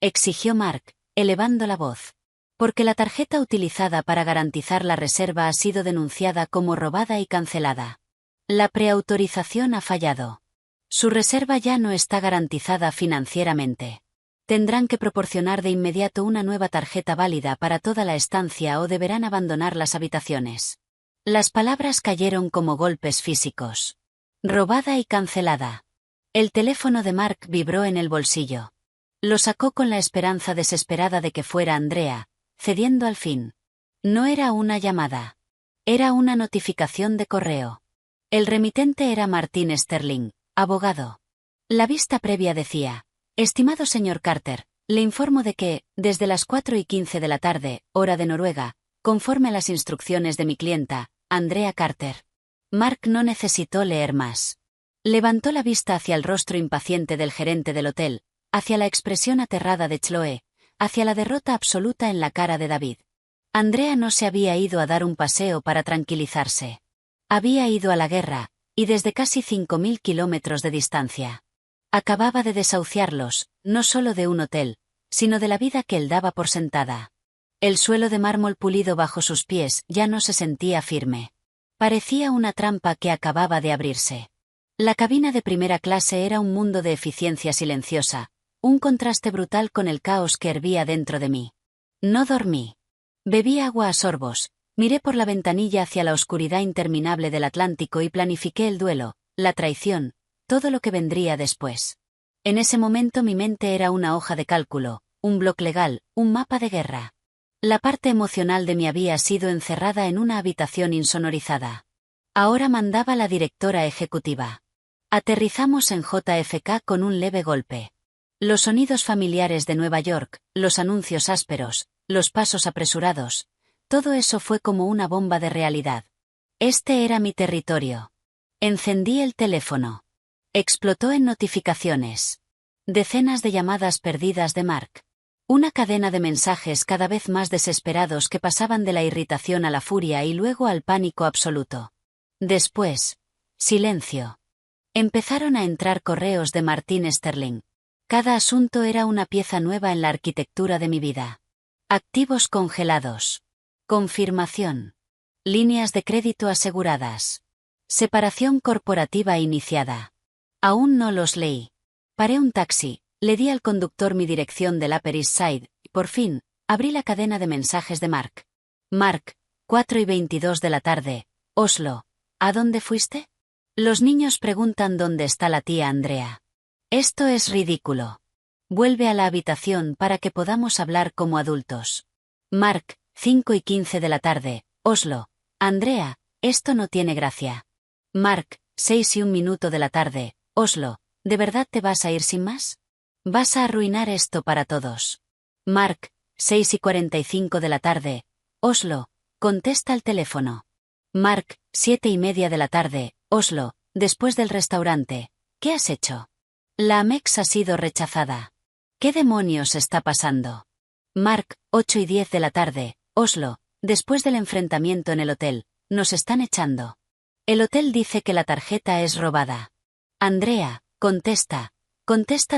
exigió Mark, elevando la voz. Porque la tarjeta utilizada para garantizar la reserva ha sido denunciada como robada y cancelada. La preautorización ha fallado. Su reserva ya no está garantizada financieramente. Tendrán que proporcionar de inmediato una nueva tarjeta válida para toda la estancia o deberán abandonar las habitaciones. Las palabras cayeron como golpes físicos. Robada y cancelada. El teléfono de Mark vibró en el bolsillo. Lo sacó con la esperanza desesperada de que fuera Andrea, cediendo al fin. No era una llamada. Era una notificación de correo. El remitente era Martin Sterling, abogado. La vista previa decía: estimado señor Carter, le informo de que, desde las 4:15 de la tarde, hora de Noruega, conforme a las instrucciones de mi clienta, Andrea Carter. Mark no necesitó leer más. Levantó la vista hacia el rostro impaciente del gerente del hotel, hacia la expresión aterrada de Chloe, hacia la derrota absoluta en la cara de David. Andrea no se había ido a dar un paseo para tranquilizarse. Había ido a la guerra, y desde casi 5000 kilómetros de distancia. Acababa de desahuciarlos, no solo de un hotel, sino de la vida que él daba por sentada. El suelo de mármol pulido bajo sus pies ya no se sentía firme. Parecía una trampa que acababa de abrirse. La cabina de primera clase era un mundo de eficiencia silenciosa, un contraste brutal con el caos que hervía dentro de mí. No dormí. Bebí agua a sorbos, miré por la ventanilla hacia la oscuridad interminable del Atlántico y planifiqué el duelo, la traición, todo lo que vendría después. En ese momento mi mente era una hoja de cálculo, un bloc legal, un mapa de guerra. La parte emocional de mí había sido encerrada en una habitación insonorizada. Ahora mandaba la directora ejecutiva. Aterrizamos en JFK con un leve golpe. Los sonidos familiares de Nueva York, los anuncios ásperos, los pasos apresurados, Todo eso fue como una bomba de realidad. Este era mi territorio. Encendí el teléfono. Explotó en notificaciones. Decenas de llamadas perdidas de Mark. Una cadena de mensajes cada vez más desesperados que pasaban de la irritación a la furia y luego al pánico absoluto. Después, silencio. Empezaron a entrar correos de Martin Sterling. Cada asunto era una pieza nueva en la arquitectura de mi vida. Activos congelados. Confirmación. Líneas de crédito aseguradas. Separación corporativa iniciada. Aún no los leí. Paré un taxi, le di al conductor mi dirección del Upper East Side, y por fin, abrí la cadena de mensajes de Mark. Mark, 4:22 de la tarde, Oslo. ¿A dónde fuiste? Los niños preguntan dónde está la tía Andrea. Esto es ridículo. Vuelve a la habitación para que podamos hablar como adultos. Mark, 5:15 de la tarde, Oslo. Andrea, esto no tiene gracia. Mark, 6:01 de la tarde, Oslo. ¿De verdad te vas a ir sin más? Vas a arruinar esto para todos. Mark, 6:45 de la tarde, Oslo. Contesta el teléfono. Mark, 7:30 de la tarde, Oslo. Después del restaurante. ¿Qué has hecho? La Amex ha sido rechazada. ¿Qué demonios está pasando? Mark, 8:10 de la tarde, Oslo. Después del enfrentamiento en el hotel, nos están echando. El hotel dice que la tarjeta es robada. Andrea, contesta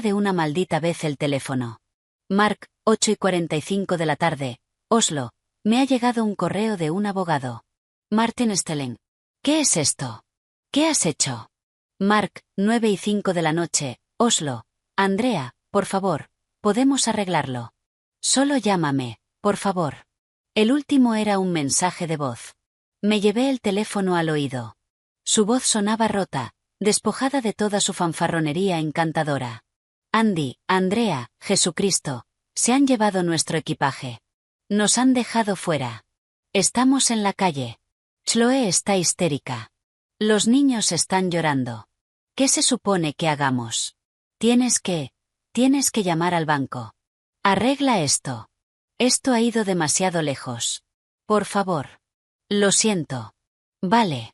de una maldita vez el teléfono. Mark, 8:45 de la tarde, Oslo. Me ha llegado un correo de un abogado. Martin Sterling. ¿Qué es esto? ¿Qué has hecho? Mark, 9:05 de la noche, Oslo. Andrea, por favor, podemos arreglarlo. Solo llámame, por favor. El último era un mensaje de voz. Me llevé el teléfono al oído. Su voz sonaba rota, despojada de toda su fanfarronería encantadora. Andy, Andrea, Jesucristo, se han llevado nuestro equipaje. Nos han dejado fuera. Estamos en la calle. Chloe está histérica. Los niños están llorando. ¿Qué se supone que hagamos? Tienes que llamar al banco. Arregla esto. Esto ha ido demasiado lejos. Por favor. Lo siento. Vale.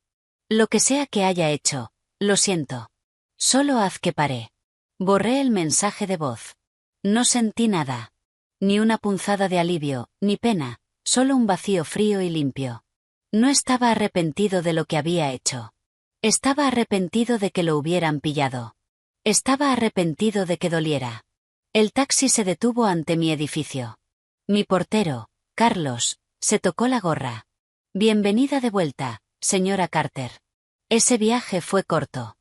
Lo que sea que haya hecho, lo siento. Solo haz que pare. Borré el mensaje de voz. No sentí nada. Ni una punzada de alivio, ni pena, solo un vacío frío y limpio. No estaba arrepentido de lo que había hecho. Estaba arrepentido de que lo hubieran pillado. Estaba arrepentido de que doliera. El taxi se detuvo ante mi edificio. Mi portero, Carlos, se tocó la gorra. Bienvenida de vuelta, señora Carter. Ese viaje fue corto.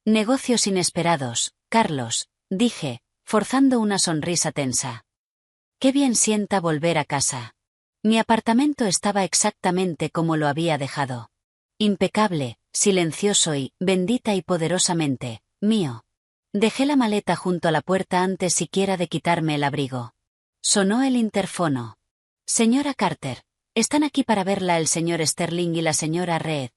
Negocios inesperados, Carlos, dije, forzando una sonrisa tensa. Qué bien sienta volver a casa. Mi apartamento estaba exactamente como lo había dejado. Impecable, silencioso y, bendita y poderosamente, mío. Dejé la maleta junto a la puerta antes siquiera de quitarme el abrigo. Sonó el interfono. Señora Carter, están aquí para verla el señor Sterling y la señora Reed.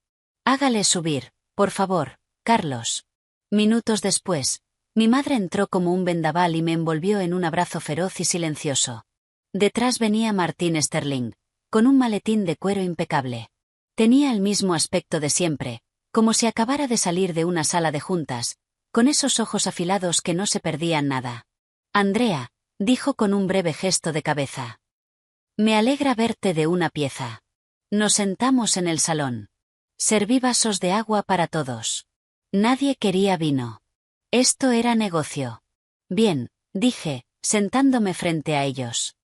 Hágale subir, por favor, Carlos. Minutos después, mi madre entró como un vendaval y me envolvió en un abrazo feroz y silencioso. Detrás venía Martin Sterling, con un maletín de cuero impecable. Tenía el mismo aspecto de siempre, como si acabara de salir de una sala de juntas, con esos ojos afilados que no se perdían nada. Andrea, dijo con un breve gesto de cabeza. Me alegra verte de una pieza. Nos sentamos en el salón. Serví vasos de agua para todos. Nadie quería vino. Esto era negocio. Bien, dije, sentándome frente a ellos.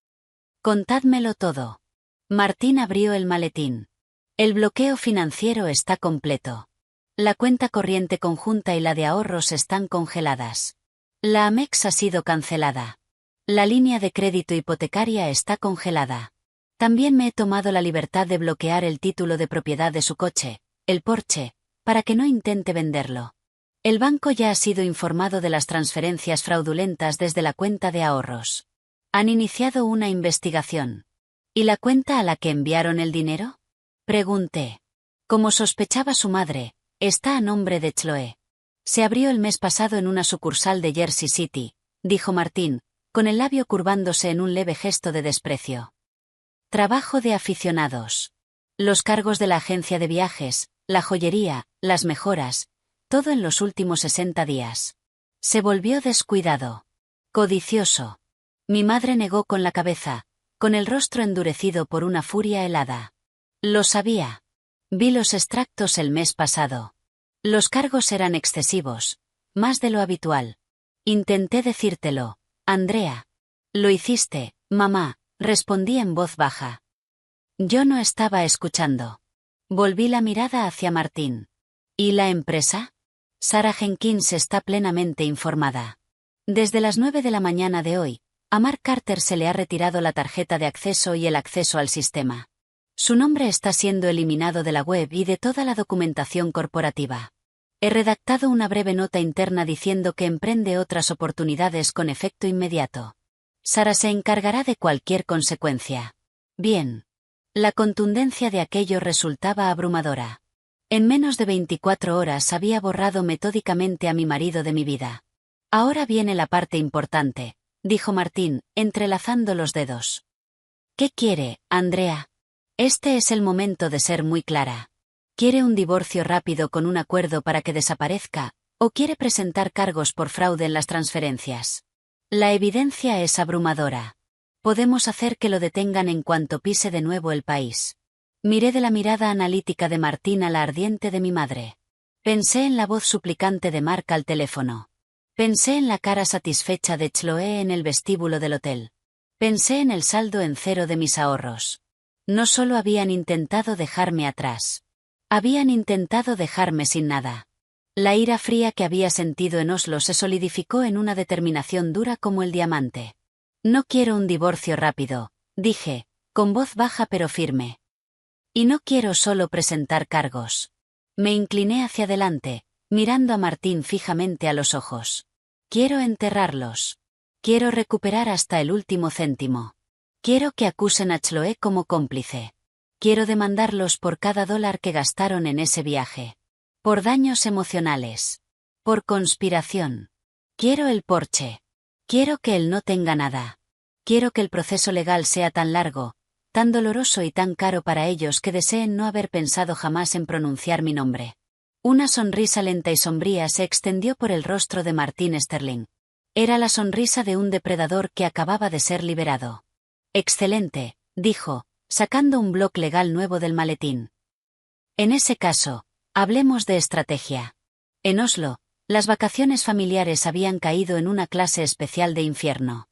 Contádmelo todo. Martín abrió el maletín. El bloqueo financiero está completo. La cuenta corriente conjunta y la de ahorros están congeladas. La Amex ha sido cancelada. La línea de crédito hipotecaria está congelada. También me he tomado la libertad de bloquear el título de propiedad de su coche, el Porsche, para que no intente venderlo. El banco ya ha sido informado de las transferencias fraudulentas desde la cuenta de ahorros. Han iniciado una investigación. ¿Y la cuenta a la que enviaron el dinero? Pregunté. Como sospechaba su madre, está a nombre de Chloe. Se abrió el mes pasado en una sucursal de Jersey City, dijo Martín, con el labio curvándose en un leve gesto de desprecio. Trabajo de aficionados. Los cargos de la agencia de viajes, la joyería, las mejoras, todo en los últimos 60 días. Se volvió descuidado. Codicioso. Mi madre negó con la cabeza, con el rostro endurecido por una furia helada. Lo sabía. Vi los extractos el mes pasado. Los cargos eran excesivos, más de lo habitual. Intenté decírtelo, Andrea. Lo hiciste, mamá, respondí en voz baja. Yo no estaba escuchando. Volví la mirada hacia Martín. ¿Y la empresa? Sarah Jenkins está plenamente informada. Desde las 9 de la mañana de hoy, a Mark Carter se le ha retirado la tarjeta de acceso y el acceso al sistema. Su nombre está siendo eliminado de la web y de toda la documentación corporativa. He redactado una breve nota interna diciendo que emprende otras oportunidades con efecto inmediato. Sarah se encargará de cualquier consecuencia. Bien. La contundencia de aquello resultaba abrumadora. En menos de 24 horas había borrado metódicamente a mi marido de mi vida. Ahora viene la parte importante, dijo Martín, entrelazando los dedos. ¿Qué quiere, Andrea? Este es el momento de ser muy clara. ¿Quiere un divorcio rápido con un acuerdo para que desaparezca, o quiere presentar cargos por fraude en las transferencias? La evidencia es abrumadora. Podemos hacer que lo detengan en cuanto pise de nuevo el país. Miré de la mirada analítica de Martín a la ardiente de mi madre. Pensé en la voz suplicante de Mark al teléfono. Pensé en la cara satisfecha de Chloe en el vestíbulo del hotel. Pensé en el saldo en cero de mis ahorros. No solo habían intentado dejarme atrás. Habían intentado dejarme sin nada. La ira fría que había sentido en Oslo se solidificó en una determinación dura como el diamante. No quiero un divorcio rápido, dije, con voz baja pero firme. Y no quiero solo presentar cargos. Me incliné hacia adelante, mirando a Martín fijamente a los ojos. Quiero enterrarlos. Quiero recuperar hasta el último céntimo. Quiero que acusen a Chloe como cómplice. Quiero demandarlos por cada dólar que gastaron en ese viaje. Por daños emocionales. Por conspiración. Quiero el Porsche. Quiero que él no tenga nada. Quiero que el proceso legal sea tan largo, tan doloroso y tan caro para ellos que deseen no haber pensado jamás en pronunciar mi nombre. Una sonrisa lenta y sombría se extendió por el rostro de Martín Sterling. Era la sonrisa de un depredador que acababa de ser liberado. Excelente, dijo, sacando un bloc legal nuevo del maletín. En ese caso, hablemos de estrategia. En Oslo, las vacaciones familiares habían caído en una clase especial de infierno.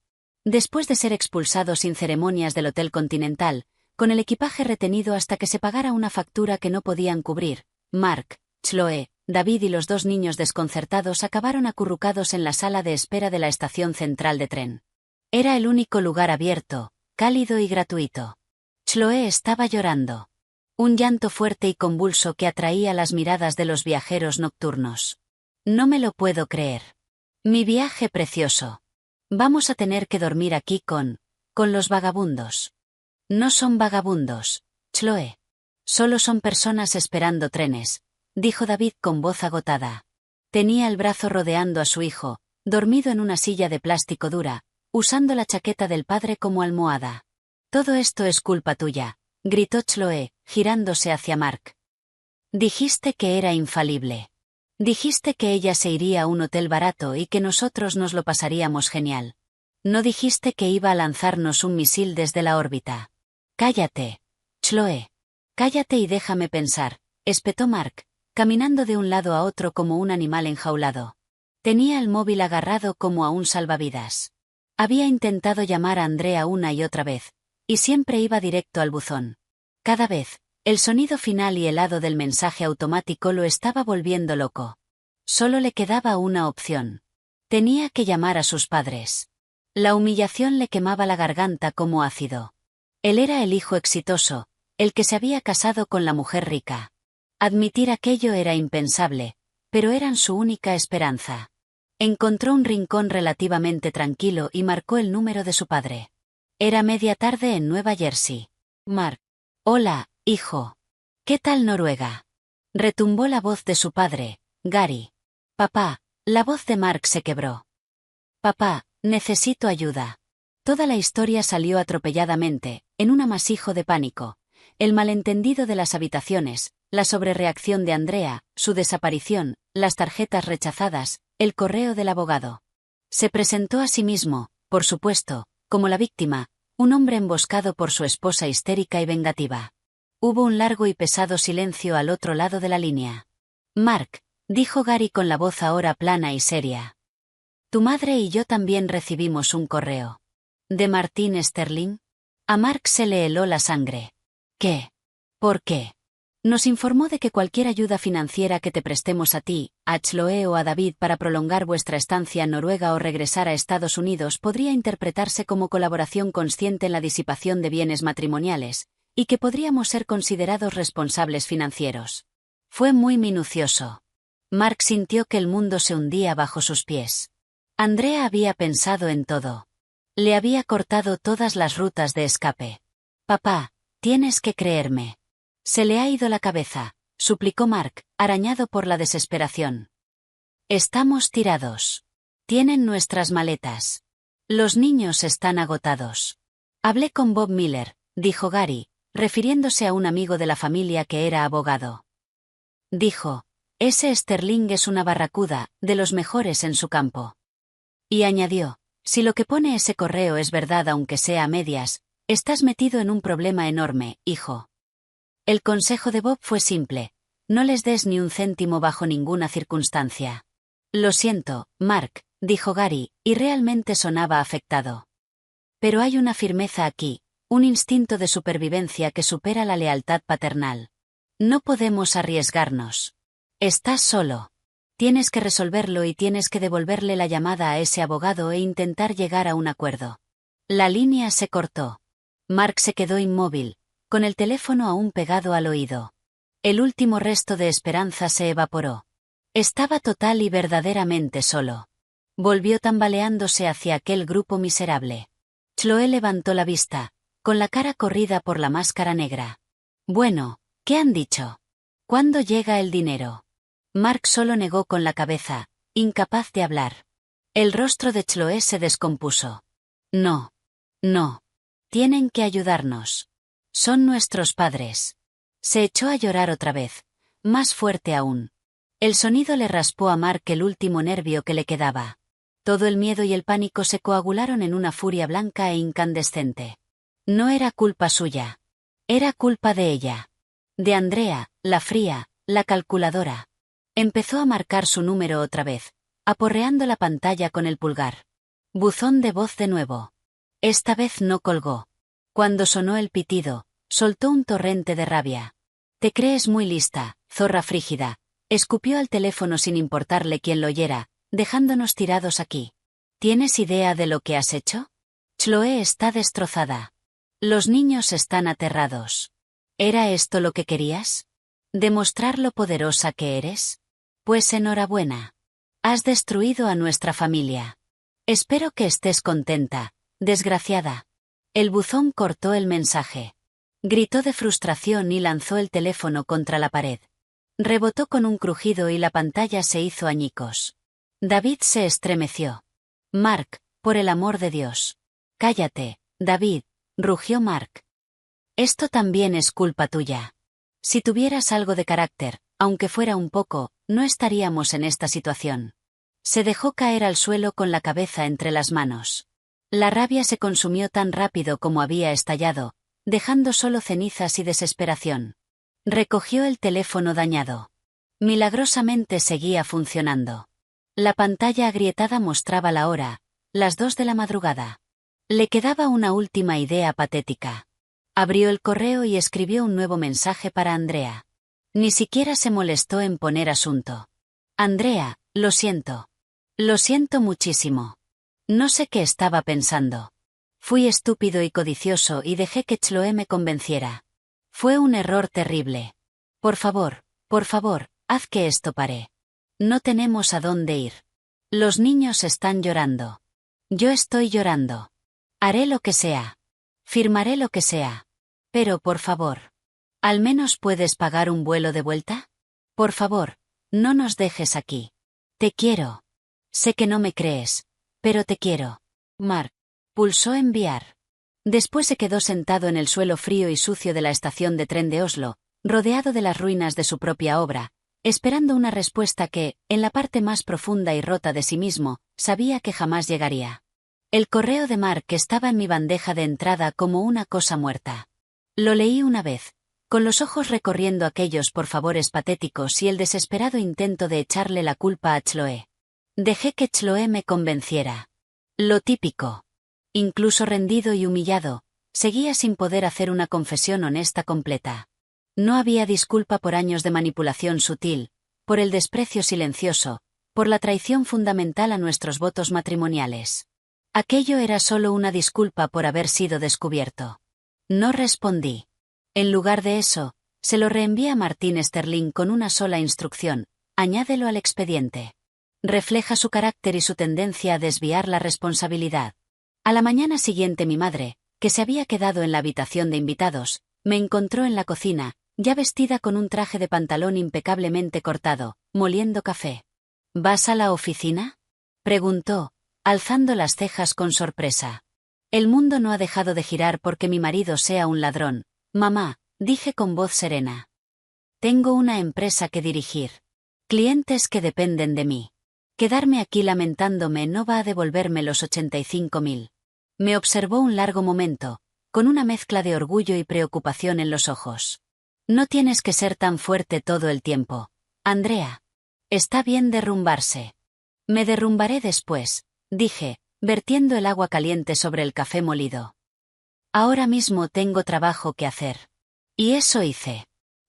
Después de ser expulsados sin ceremonias del Hotel Continental, con el equipaje retenido hasta que se pagara una factura que no podían cubrir, Mark, Chloe, David y los dos niños desconcertados acabaron acurrucados en la sala de espera de la estación central de tren. Era el único lugar abierto, cálido y gratuito. Chloe estaba llorando. Un llanto fuerte y convulso que atraía las miradas de los viajeros nocturnos. No me lo puedo creer. Mi viaje precioso. Vamos a tener que dormir aquí con los vagabundos. No son vagabundos, Chloe. Solo son personas esperando trenes, dijo David con voz agotada. Tenía el brazo rodeando a su hijo, dormido en una silla de plástico dura, usando la chaqueta del padre como almohada. Todo esto es culpa tuya, gritó Chloe, girándose hacia Mark. Dijiste que era infalible. Dijiste que ella se iría a un hotel barato y que nosotros nos lo pasaríamos genial. No dijiste que iba a lanzarnos un misil desde la órbita. Cállate, Chloe. Cállate y déjame pensar, espetó Mark, caminando de un lado a otro como un animal enjaulado. Tenía el móvil agarrado como a un salvavidas. Había intentado llamar a Andrea una y otra vez, y siempre iba directo al buzón. Cada vez, el sonido final y helado del mensaje automático lo estaba volviendo loco. Solo le quedaba una opción. Tenía que llamar a sus padres. La humillación le quemaba la garganta como ácido. Él era el hijo exitoso, el que se había casado con la mujer rica. Admitir aquello era impensable, pero eran su única esperanza. Encontró un rincón relativamente tranquilo y marcó el número de su padre. Era media tarde en Nueva Jersey. Mark. Hola, hijo. ¿Qué tal Noruega? Retumbó la voz de su padre, Gary. Papá, la voz de Mark se quebró. Papá, necesito ayuda. Toda la historia salió atropelladamente, en un amasijo de pánico. El malentendido de las habitaciones, la sobrereacción de Andrea, su desaparición, las tarjetas rechazadas, el correo del abogado. Se presentó a sí mismo, por supuesto, como la víctima, un hombre emboscado por su esposa histérica y vengativa. Hubo un largo y pesado silencio al otro lado de la línea. Mark, dijo Gary con la voz ahora plana y seria. Tu madre y yo también recibimos un correo. ¿De Martin Sterling? A Mark se le heló la sangre. ¿Qué? ¿Por qué? Nos informó de que cualquier ayuda financiera que te prestemos a ti, a Chloe o a David para prolongar vuestra estancia en Noruega o regresar a Estados Unidos podría interpretarse como colaboración consciente en la disipación de bienes matrimoniales, y que podríamos ser considerados responsables financieros. Fue muy minucioso. Mark sintió que el mundo se hundía bajo sus pies. Andrea había pensado en todo. Le había cortado todas las rutas de escape. Papá, tienes que creerme. Se le ha ido la cabeza, suplicó Mark, arañado por la desesperación. Estamos tirados. Tienen nuestras maletas. Los niños están agotados. Hablé con Bob Miller, dijo Gary, refiriéndose a un amigo de la familia que era abogado. Dijo, ese Sterling es una barracuda, de los mejores en su campo. Y añadió, si lo que pone ese correo es verdad aunque sea a medias, estás metido en un problema enorme, hijo. El consejo de Bob fue simple, no les des ni un céntimo bajo ninguna circunstancia. Lo siento, Mark, dijo Gary, y realmente sonaba afectado. Pero hay una firmeza aquí, un instinto de supervivencia que supera la lealtad paternal. No podemos arriesgarnos. Estás solo. Tienes que resolverlo y tienes que devolverle la llamada a ese abogado e intentar llegar a un acuerdo. La línea se cortó. Mark se quedó inmóvil, con el teléfono aún pegado al oído. El último resto de esperanza se evaporó. Estaba total y verdaderamente solo. Volvió tambaleándose hacia aquel grupo miserable. Chloe levantó la vista, con la cara corrida por la máscara negra. Bueno, ¿qué han dicho? ¿Cuándo llega el dinero? Mark solo negó con la cabeza, incapaz de hablar. El rostro de Chloe se descompuso. No. No. Tienen que ayudarnos. Son nuestros padres. Se echó a llorar otra vez, más fuerte aún. El sonido le raspó a Mark el último nervio que le quedaba. Todo el miedo y el pánico se coagularon en una furia blanca e incandescente. No era culpa suya. Era culpa de ella. De Andrea, la fría, la calculadora. Empezó a marcar su número otra vez, aporreando la pantalla con el pulgar. Buzón de voz de nuevo. Esta vez no colgó. Cuando sonó el pitido, soltó un torrente de rabia. Te crees muy lista, zorra frígida. Escupió al teléfono sin importarle quién lo oyera, dejándonos tirados aquí. ¿Tienes idea de lo que has hecho? Chloe está destrozada. Los niños están aterrados. ¿Era esto lo que querías? ¿Demostrar lo poderosa que eres? Pues enhorabuena. Has destruido a nuestra familia. Espero que estés contenta, desgraciada. El buzón cortó el mensaje. Gritó de frustración y lanzó el teléfono contra la pared. Rebotó con un crujido y la pantalla se hizo añicos. David se estremeció. Mark, por el amor de Dios. Cállate, David, rugió Mark. Esto también es culpa tuya. Si tuvieras algo de carácter, aunque fuera un poco, no estaríamos en esta situación. Se dejó caer al suelo con la cabeza entre las manos. La rabia se consumió tan rápido como había estallado, dejando solo cenizas y desesperación. Recogió el teléfono dañado. Milagrosamente seguía funcionando. La pantalla agrietada mostraba la hora, las 2 de la madrugada. Le quedaba una última idea patética. Abrió el correo y escribió un nuevo mensaje para Andrea. Ni siquiera se molestó en poner asunto. Andrea, lo siento. Lo siento muchísimo. No sé qué estaba pensando. Fui estúpido y codicioso y dejé que Chloe me convenciera. Fue un error terrible. Por favor, haz que esto pare. No tenemos a dónde ir. Los niños están llorando. Yo estoy llorando. Haré lo que sea. Firmaré lo que sea. Pero por favor. ¿Al menos puedes pagar un vuelo de vuelta? Por favor, no nos dejes aquí. Te quiero. Sé que no me crees, pero te quiero. Mark. Pulsó enviar. Después se quedó sentado en el suelo frío y sucio de la estación de tren de Oslo, rodeado de las ruinas de su propia obra, esperando una respuesta que, en la parte más profunda y rota de sí mismo, sabía que jamás llegaría. El correo de Mark estaba en mi bandeja de entrada como una cosa muerta. Lo leí una vez, con los ojos recorriendo aquellos por favores patéticos y el desesperado intento de echarle la culpa a Chloe. Dejé que Chloe me convenciera. Lo típico. Incluso rendido y humillado, seguía sin poder hacer una confesión honesta completa. No había disculpa por años de manipulación sutil, por el desprecio silencioso, por la traición fundamental a nuestros votos matrimoniales. Aquello era solo una disculpa por haber sido descubierto. No respondí. En lugar de eso, se lo reenvié a Martín Sterling con una sola instrucción: añádelo al expediente. Refleja su carácter y su tendencia a desviar la responsabilidad. A la mañana siguiente mi madre, que se había quedado en la habitación de invitados, me encontró en la cocina, ya vestida con un traje de pantalón impecablemente cortado, moliendo café. ¿Vas a la oficina?, preguntó, alzando las cejas con sorpresa. El mundo no ha dejado de girar porque mi marido sea un ladrón, mamá, dije con voz serena. Tengo una empresa que dirigir. Clientes que dependen de mí. Quedarme aquí lamentándome no va a devolverme los 85.000. Me observó un largo momento, con una mezcla de orgullo y preocupación en los ojos. No tienes que ser tan fuerte todo el tiempo, Andrea. Está bien derrumbarse. Me derrumbaré después, dije, vertiendo el agua caliente sobre el café molido. Ahora mismo tengo trabajo que hacer. Y eso hice.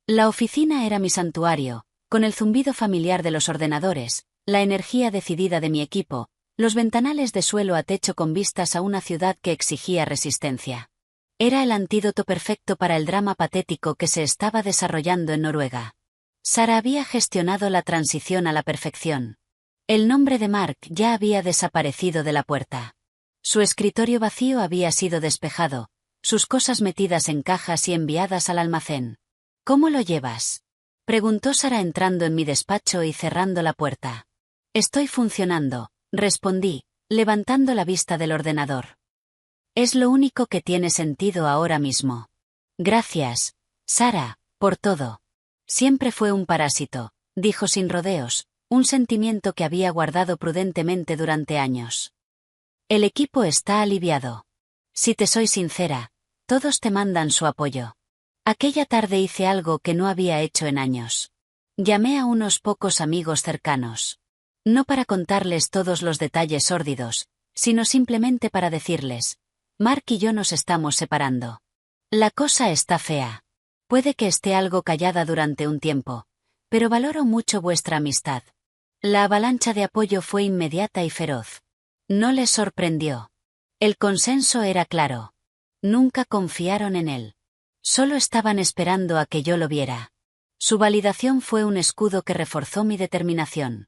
La oficina era mi santuario, con el zumbido familiar de los ordenadores, la energía decidida de mi equipo, los ventanales de suelo a techo con vistas a una ciudad que exigía resistencia. Era el antídoto perfecto para el drama patético que se estaba desarrollando en Noruega. Sara había gestionado la transición a la perfección. El nombre de Mark ya había desaparecido de la puerta. Su escritorio vacío había sido despejado, sus cosas metidas en cajas y enviadas al almacén. ¿Cómo lo llevas?, preguntó Sara entrando en mi despacho y cerrando la puerta. Estoy funcionando, respondí, levantando la vista del ordenador. Es lo único que tiene sentido ahora mismo. Gracias, Sara, por todo. Siempre fue un parásito, dijo sin rodeos, un sentimiento que había guardado prudentemente durante años. El equipo está aliviado. Si te soy sincera, todos te mandan su apoyo. Aquella tarde hice algo que no había hecho en años. Llamé a unos pocos amigos cercanos. No para contarles todos los detalles sórdidos, sino simplemente para decirles: Mark y yo nos estamos separando. La cosa está fea. Puede que esté algo callada durante un tiempo, pero valoro mucho vuestra amistad. La avalancha de apoyo fue inmediata y feroz. No les sorprendió. El consenso era claro. Nunca confiaron en él. Solo estaban esperando a que yo lo viera. Su validación fue un escudo que reforzó mi determinación.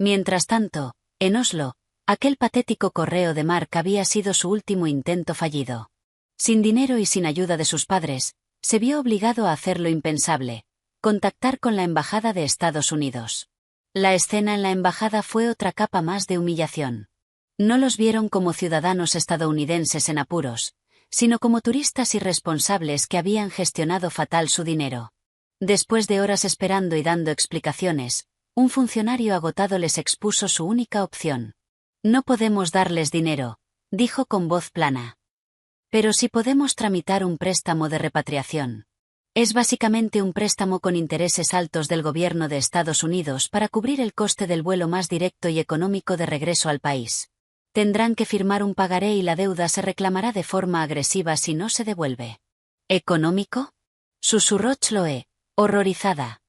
Mientras tanto, en Oslo, aquel patético correo de Mark había sido su último intento fallido. Sin dinero y sin ayuda de sus padres, se vio obligado a hacer lo impensable: contactar con la Embajada de Estados Unidos. La escena en la embajada fue otra capa más de humillación. No los vieron como ciudadanos estadounidenses en apuros, sino como turistas irresponsables que habían gestionado fatal su dinero. Después de horas esperando y dando explicaciones, un funcionario agotado les expuso su única opción. No podemos darles dinero, dijo con voz plana. Pero sí podemos tramitar un préstamo de repatriación. Es básicamente un préstamo con intereses altos del gobierno de Estados Unidos para cubrir el coste del vuelo más directo y económico de regreso al país. Tendrán que firmar un pagaré y la deuda se reclamará de forma agresiva si no se devuelve. ¿Económico?, susurró Chloe, horrorizada.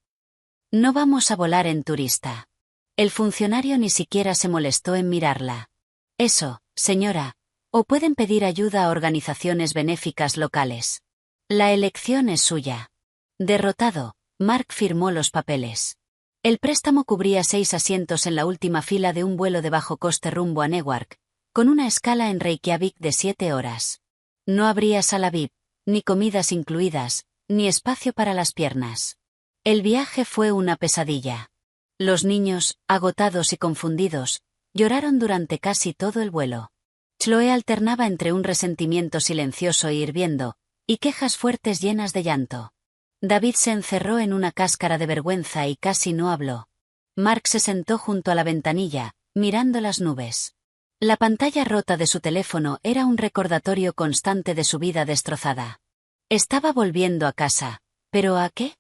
No vamos a volar en turista. El funcionario ni siquiera se molestó en mirarla. Eso, señora, o pueden pedir ayuda a organizaciones benéficas locales. La elección es suya. Derrotado, Mark firmó los papeles. El préstamo cubría 6 asientos en la última fila de un vuelo de bajo coste rumbo a Newark, con una escala en Reykjavik de 7 horas. No habría sala VIP, ni comidas incluidas, ni espacio para las piernas. El viaje fue una pesadilla. Los niños, agotados y confundidos, lloraron durante casi todo el vuelo. Chloe alternaba entre un resentimiento silencioso e hirviendo, y quejas fuertes llenas de llanto. David se encerró en una cáscara de vergüenza y casi no habló. Mark se sentó junto a la ventanilla, mirando las nubes. La pantalla rota de su teléfono era un recordatorio constante de su vida destrozada. Estaba volviendo a casa, ¿pero a qué?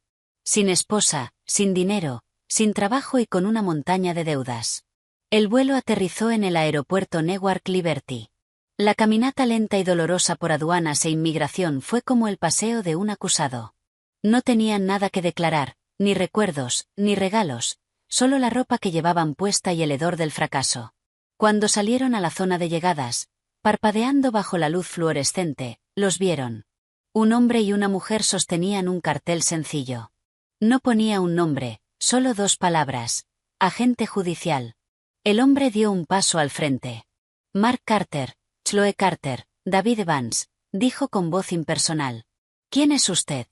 Sin esposa, sin dinero, sin trabajo y con una montaña de deudas. El vuelo aterrizó en el aeropuerto Newark Liberty. La caminata lenta y dolorosa por aduanas e inmigración fue como el paseo de un acusado. No tenían nada que declarar, ni recuerdos, ni regalos, solo la ropa que llevaban puesta y el hedor del fracaso. Cuando salieron a la zona de llegadas, parpadeando bajo la luz fluorescente, los vieron. Un hombre y una mujer sostenían un cartel sencillo. No ponía un nombre, solo 2 palabras: agente judicial. El hombre dio un paso al frente. Mark Carter, Chloe Carter, David Evans, dijo con voz impersonal. ¿Quién es usted?,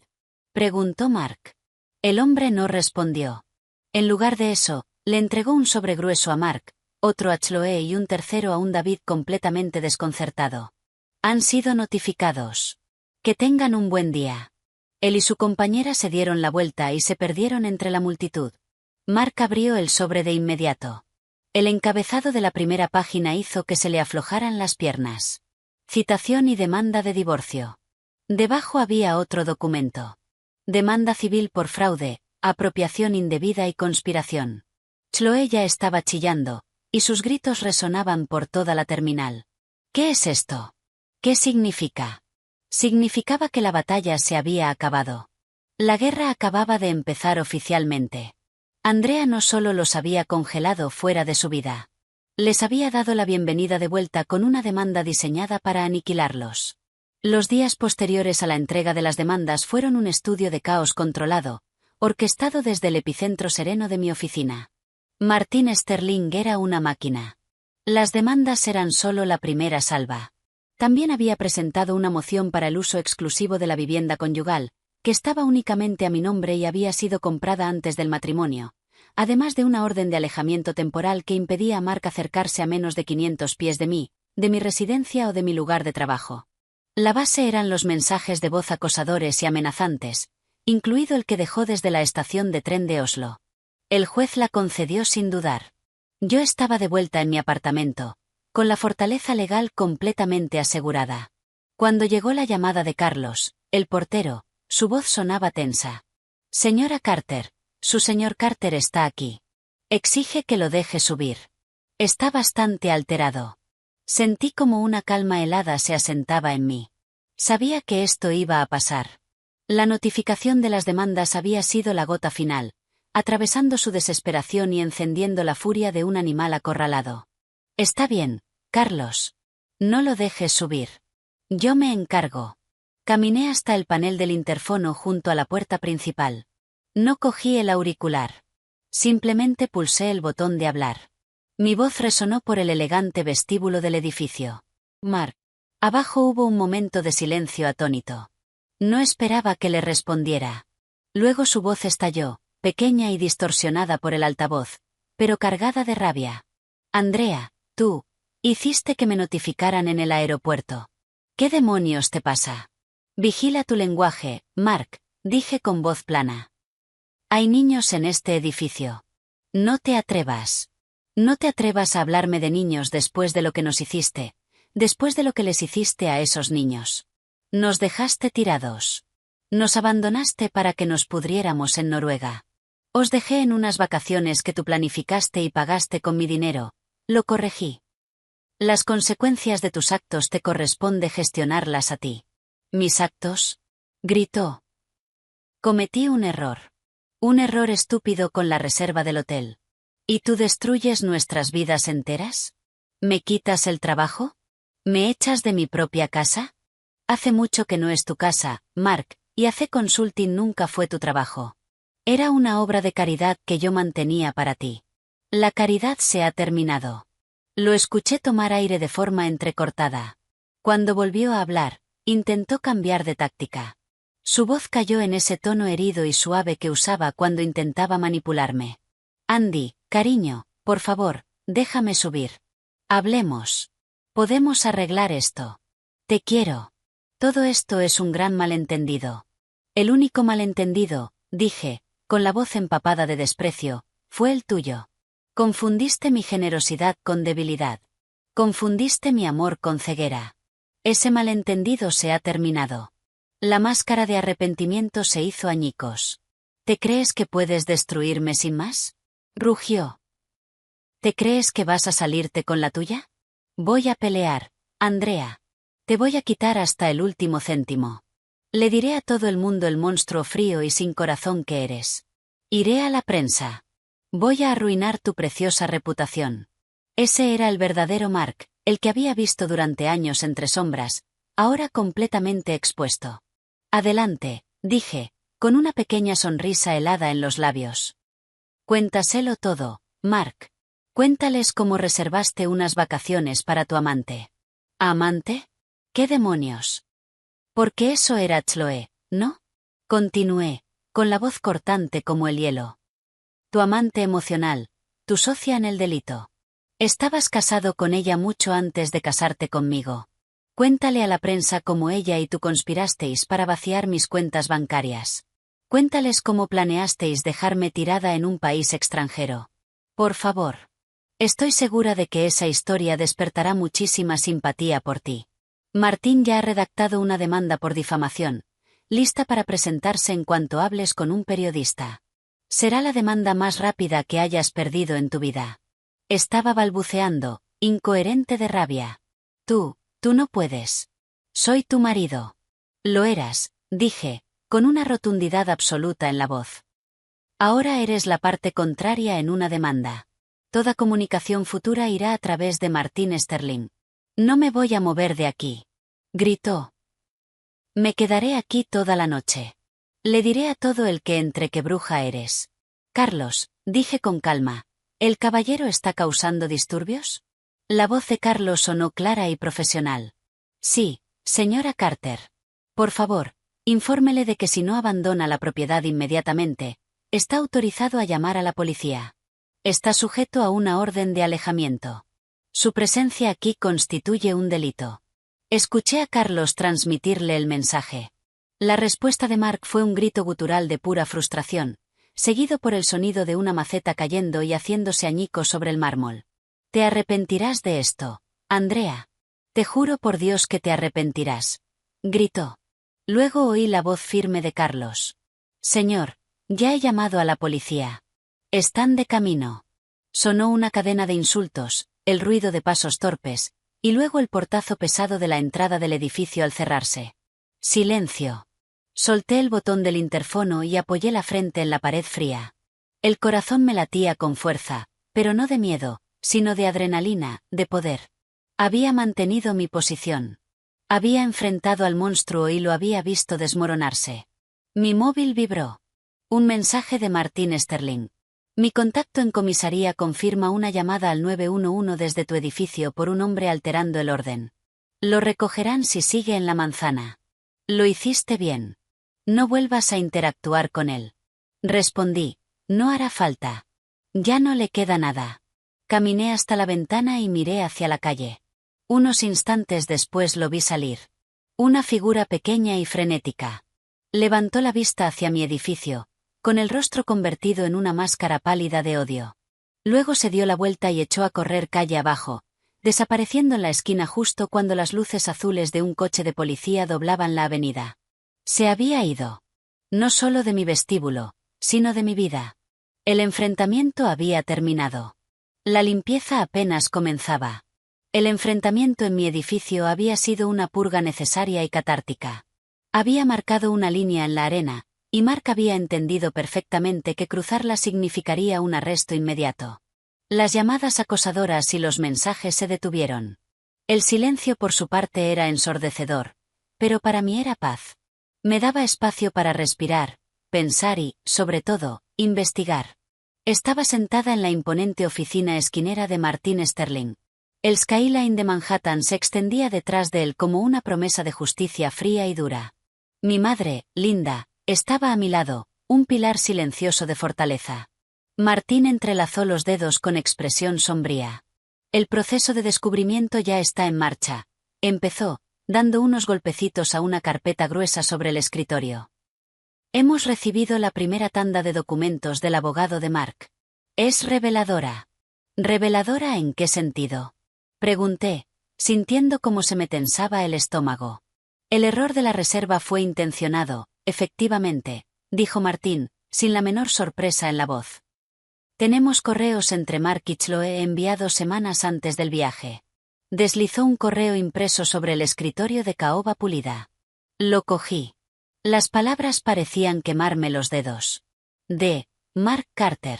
preguntó Mark. El hombre no respondió. En lugar de eso, le entregó un sobre grueso a Mark, otro a Chloe y un tercero a un David completamente desconcertado. Han sido notificados. Que tengan un buen día. Él y su compañera se dieron la vuelta y se perdieron entre la multitud. Mark abrió el sobre de inmediato. El encabezado de la primera página hizo que se le aflojaran las piernas. Citación y demanda de divorcio. Debajo había otro documento. Demanda civil por fraude, apropiación indebida y conspiración. Chloe ya estaba chillando, y sus gritos resonaban por toda la terminal. ¿Qué es esto? ¿Qué significa? Significaba que la batalla se había acabado. La guerra acababa de empezar oficialmente. Andrea no solo los había congelado fuera de su vida. Les había dado la bienvenida de vuelta con una demanda diseñada para aniquilarlos. Los días posteriores a la entrega de las demandas fueron un estudio de caos controlado, orquestado desde el epicentro sereno de mi oficina. Martin Sterling era una máquina. Las demandas eran solo la primera salva. También había presentado una moción para el uso exclusivo de la vivienda conyugal, que estaba únicamente a mi nombre y había sido comprada antes del matrimonio, además de una orden de alejamiento temporal que impedía a Mark acercarse a menos de 500 pies de mí, de mi residencia o de mi lugar de trabajo. La base eran los mensajes de voz acosadores y amenazantes, incluido el que dejó desde la estación de tren de Oslo. El juez la concedió sin dudar. Yo estaba de vuelta en mi apartamento, con la fortaleza legal completamente asegurada. Cuando llegó la llamada de Carlos, el portero, su voz sonaba tensa. Señora Carter, su señor Carter está aquí. Exige que lo deje subir. Está bastante alterado. Sentí como una calma helada se asentaba en mí. Sabía que esto iba a pasar. La notificación de las demandas había sido la gota final, atravesando su desesperación y encendiendo la furia de un animal acorralado. Está bien, Carlos. No lo dejes subir. Yo me encargo. Caminé hasta el panel del interfono junto a la puerta principal. No cogí el auricular. Simplemente pulsé el botón de hablar. Mi voz resonó por el elegante vestíbulo del edificio. Mark. Abajo hubo un momento de silencio atónito. No esperaba que le respondiera. Luego su voz estalló, pequeña y distorsionada por el altavoz, pero cargada de rabia. Andrea, tú, hiciste que me notificaran en el aeropuerto. ¿Qué demonios te pasa? Vigila tu lenguaje, Mark, dije con voz plana. Hay niños en este edificio. No te atrevas. No te atrevas a hablarme de niños después de lo que nos hiciste, después de lo que les hiciste a esos niños. Nos dejaste tirados. Nos abandonaste para que nos pudriéramos en Noruega. Os dejé en unas vacaciones que tú planificaste y pagaste con mi dinero. Lo corregí. Las consecuencias de tus actos te corresponde gestionarlas a ti. ¿Mis actos? Gritó. Cometí un error. Un error estúpido con la reserva del hotel. ¿Y tú destruyes nuestras vidas enteras? ¿Me quitas el trabajo? ¿Me echas de mi propia casa? Hace mucho que no es tu casa, Mark, y AC Consulting nunca fue tu trabajo. Era una obra de caridad que yo mantenía para ti. La caridad se ha terminado. Lo escuché tomar aire de forma entrecortada. Cuando volvió a hablar, intentó cambiar de táctica. Su voz cayó en ese tono herido y suave que usaba cuando intentaba manipularme. Andy, cariño, por favor, déjame subir. Hablemos. Podemos arreglar esto. Te quiero. Todo esto es un gran malentendido. El único malentendido, dije, con la voz empapada de desprecio, fue el tuyo. Confundiste mi generosidad con debilidad. Confundiste mi amor con ceguera. Ese malentendido se ha terminado. La máscara de arrepentimiento se hizo añicos. ¿Te crees que puedes destruirme sin más? Rugió. ¿Te crees que vas a salirte con la tuya? Voy a pelear, Andrea. Te voy a quitar hasta el último céntimo. Le diré a todo el mundo el monstruo frío y sin corazón que eres. Iré a la prensa. Voy a arruinar tu preciosa reputación. Ese era el verdadero Mark, el que había visto durante años entre sombras, ahora completamente expuesto. Adelante, dije, con una pequeña sonrisa helada en los labios. Cuéntaselo todo, Mark. Cuéntales cómo reservaste unas vacaciones para tu amante. ¿Amante? ¿Qué demonios? Porque eso era Chloe, ¿no? Continué, con la voz cortante como el hielo. Tu amante emocional, tu socia en el delito. Estabas casado con ella mucho antes de casarte conmigo. Cuéntale a la prensa cómo ella y tú conspirasteis para vaciar mis cuentas bancarias. Cuéntales cómo planeasteis dejarme tirada en un país extranjero. Por favor. Estoy segura de que esa historia despertará muchísima simpatía por ti. Martín ya ha redactado una demanda por difamación, lista para presentarse en cuanto hables con un periodista. Será la demanda más rápida que hayas perdido en tu vida. Estaba balbuceando, incoherente de rabia. Tú no puedes. Soy tu marido. Lo eras, dije, con una rotundidad absoluta en la voz. Ahora eres la parte contraria en una demanda. Toda comunicación futura irá a través de Martín Sterling. No me voy a mover de aquí. Gritó. Me quedaré aquí toda la noche. Le diré a todo el que entre qué bruja eres. Carlos, dije con calma, ¿el caballero está causando disturbios? La voz de Carlos sonó clara y profesional. Sí, señora Carter. Por favor, infórmele de que si no abandona la propiedad inmediatamente, está autorizado a llamar a la policía. Está sujeto a una orden de alejamiento. Su presencia aquí constituye un delito. Escuché a Carlos transmitirle el mensaje. La respuesta de Mark fue un grito gutural de pura frustración, seguido por el sonido de una maceta cayendo y haciéndose añicos sobre el mármol. Te arrepentirás de esto, Andrea. Te juro por Dios que te arrepentirás. Gritó. Luego oí la voz firme de Carlos. Señor, ya he llamado a la policía. Están de camino. Sonó una cadena de insultos, el ruido de pasos torpes, y luego el portazo pesado de la entrada del edificio al cerrarse. Silencio. Solté el botón del interfono y apoyé la frente en la pared fría. El corazón me latía con fuerza, pero no de miedo, sino de adrenalina, de poder. Había mantenido mi posición. Había enfrentado al monstruo y lo había visto desmoronarse. Mi móvil vibró. Un mensaje de Martín Sterling. Mi contacto en comisaría confirma una llamada al 911 desde tu edificio por un hombre alterando el orden. Lo recogerán si sigue en la manzana. Lo hiciste bien. No vuelvas a interactuar con él. Respondí, no hará falta. Ya no le queda nada. Caminé hasta la ventana y miré hacia la calle. Unos instantes después lo vi salir. Una figura pequeña y frenética. Levantó la vista hacia mi edificio, con el rostro convertido en una máscara pálida de odio. Luego se dio la vuelta y echó a correr calle abajo, desapareciendo en la esquina justo cuando las luces azules de un coche de policía doblaban la avenida. Se había ido. No solo de mi vestíbulo, sino de mi vida. El enfrentamiento había terminado. La limpieza apenas comenzaba. El enfrentamiento en mi edificio había sido una purga necesaria y catártica. Había marcado una línea en la arena, y Mark había entendido perfectamente que cruzarla significaría un arresto inmediato. Las llamadas acosadoras y los mensajes se detuvieron. El silencio por su parte era ensordecedor, pero para mí era paz. Me daba espacio para respirar, pensar y, sobre todo, investigar. Estaba sentada en la imponente oficina esquinera de Martín Sterling. El skyline de Manhattan se extendía detrás de él como una promesa de justicia fría y dura. Mi madre, Linda, estaba a mi lado, un pilar silencioso de fortaleza. Martín entrelazó los dedos con expresión sombría. El proceso de descubrimiento ya está en marcha. Empezó, dando unos golpecitos a una carpeta gruesa sobre el escritorio. Hemos recibido la primera tanda de documentos del abogado de Mark. Es reveladora. ¿Reveladora en qué sentido? Pregunté, sintiendo cómo se me tensaba el estómago. El error de la reserva fue intencionado, efectivamente, dijo Martín, sin la menor sorpresa en la voz. Tenemos correos entre Mark y Chloe enviados semanas antes del viaje. Deslizó un correo impreso sobre el escritorio de caoba pulida. Lo cogí. Las palabras parecían quemarme los dedos. De Mark Carter.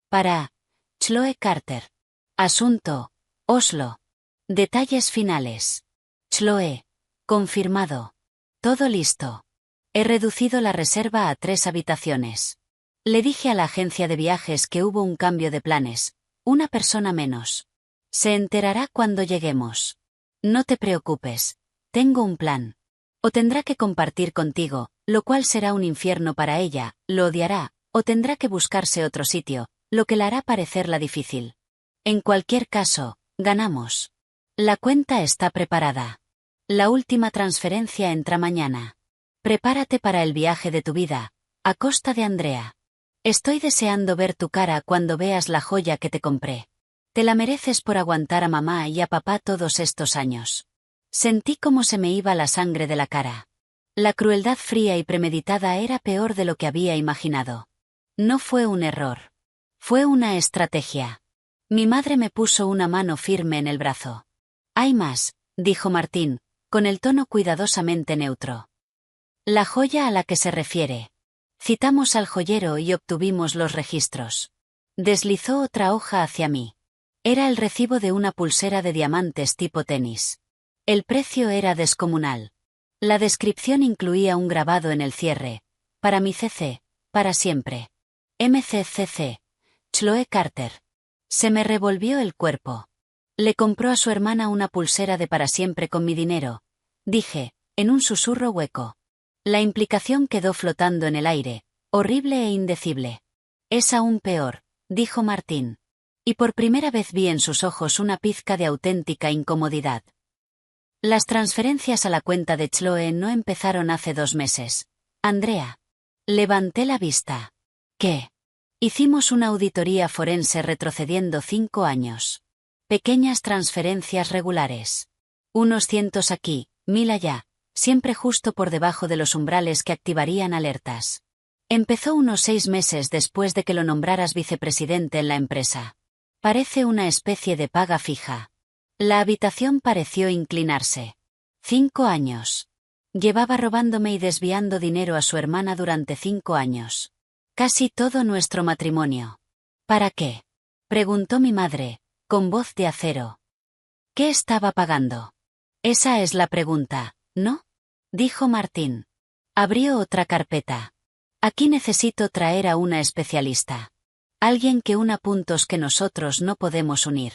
Para Chloe Carter. Asunto: Oslo. Detalles finales. Chloe. Confirmado. Todo listo. He reducido la reserva a 3 habitaciones. Le dije a la agencia de viajes que hubo un cambio de planes, una persona menos. Se enterará cuando lleguemos. No te preocupes, tengo un plan. O tendrá que compartir contigo, lo cual será un infierno para ella, lo odiará, o tendrá que buscarse otro sitio, lo que la hará parecerla difícil. En cualquier caso, ganamos. La cuenta está preparada. La última transferencia entra mañana. Prepárate para el viaje de tu vida, a costa de Andrea. Estoy deseando ver tu cara cuando veas la joya que te compré. Te la mereces por aguantar a mamá y a papá todos estos años. Sentí como se me iba la sangre de la cara. La crueldad fría y premeditada era peor de lo que había imaginado. No fue un error. Fue una estrategia. Mi madre me puso una mano firme en el brazo. Hay más, dijo Martín, con el tono cuidadosamente neutro. La joya a la que se refiere. Citamos al joyero y obtuvimos los registros. Deslizó otra hoja hacia mí. Era el recibo de una pulsera de diamantes tipo tenis. El precio era descomunal. La descripción incluía un grabado en el cierre. Para mi CC, para siempre. MCCC. Chloe Carter. Se me revolvió el cuerpo. Le compró a su hermana una pulsera de para siempre con mi dinero, dije, en un susurro hueco. La implicación quedó flotando en el aire, horrible e indecible. Es aún peor, dijo Martín. Y por primera vez vi en sus ojos una pizca de auténtica incomodidad. Las transferencias a la cuenta de Chloe no empezaron hace 2 meses. Andrea. Levanté la vista. ¿Qué? Hicimos una auditoría forense retrocediendo 5 años. Pequeñas transferencias regulares. Unos cientos aquí, 1000 allá. Siempre justo por debajo de los umbrales que activarían alertas. Empezó unos 6 meses después de que lo nombraras vicepresidente en la empresa. Parece una especie de paga fija. La habitación pareció inclinarse. 5 años. Llevaba robándome y desviando dinero a su hermana durante 5 años. Casi todo nuestro matrimonio. ¿Para qué? Preguntó mi madre, con voz de acero. ¿Qué estaba pagando? Esa es la pregunta, ¿no? Dijo Martín. Abrió otra carpeta. Aquí necesito traer a una especialista. Alguien que una puntos que nosotros no podemos unir.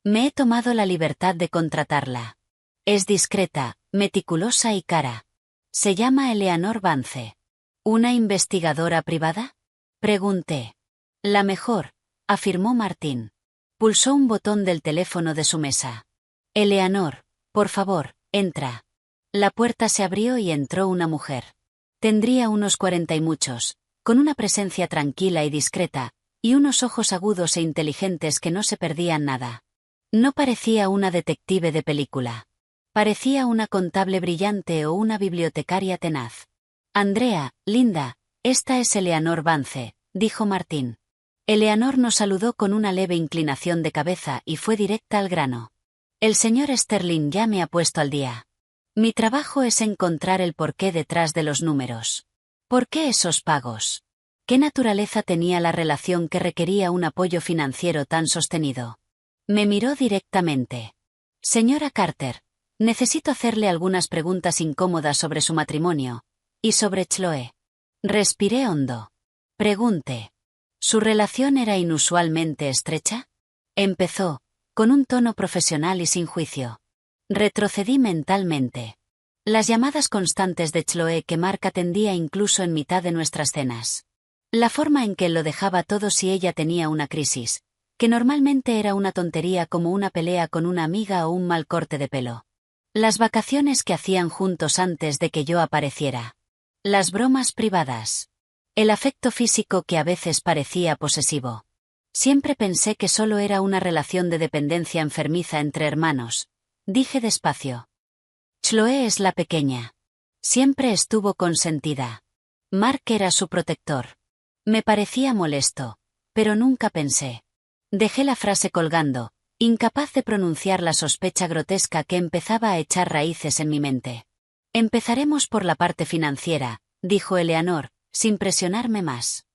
Me he tomado la libertad de contratarla. Es discreta, meticulosa y cara. Se llama Eleanor Vance. ¿Una investigadora privada? Pregunté. La mejor, afirmó Martín. Pulsó un botón del teléfono de su mesa. Eleanor, por favor, entra. La puerta se abrió y entró una mujer. Tendría unos 40 y muchos, con una presencia tranquila y discreta, y unos ojos agudos e inteligentes que no se perdían nada. No parecía una detective de película. Parecía una contable brillante o una bibliotecaria tenaz. Andrea, linda, esta es Eleanor Vance, dijo Martín. Eleanor nos saludó con una leve inclinación de cabeza y fue directa al grano. El señor Sterling ya me ha puesto al día. Mi trabajo es encontrar el porqué detrás de los números. ¿Por qué esos pagos? ¿Qué naturaleza tenía la relación que requería un apoyo financiero tan sostenido? Me miró directamente. Señora Carter, necesito hacerle algunas preguntas incómodas sobre su matrimonio. Y sobre Chloe. Respiré hondo. Pregunte. ¿Su relación era inusualmente estrecha? Empezó, con un tono profesional y sin juicio. Retrocedí mentalmente. Las llamadas constantes de Chloe que Mark atendía incluso en mitad de nuestras cenas. La forma en que él lo dejaba todo si ella tenía una crisis. que normalmente era una tontería como una pelea con una amiga o un mal corte de pelo. Las vacaciones que hacían juntos antes de que yo apareciera. Las bromas privadas. El afecto físico que a veces parecía posesivo. Siempre pensé que solo era una relación de dependencia enfermiza entre hermanos. Dije despacio. Chloe es la pequeña. Siempre estuvo consentida. Mark era su protector. Me parecía molesto, pero nunca pensé. Dejé la frase colgando, incapaz de pronunciar la sospecha grotesca que empezaba a echar raíces en mi mente. Empezaremos por la parte financiera, dijo Eleanor, sin presionarme más.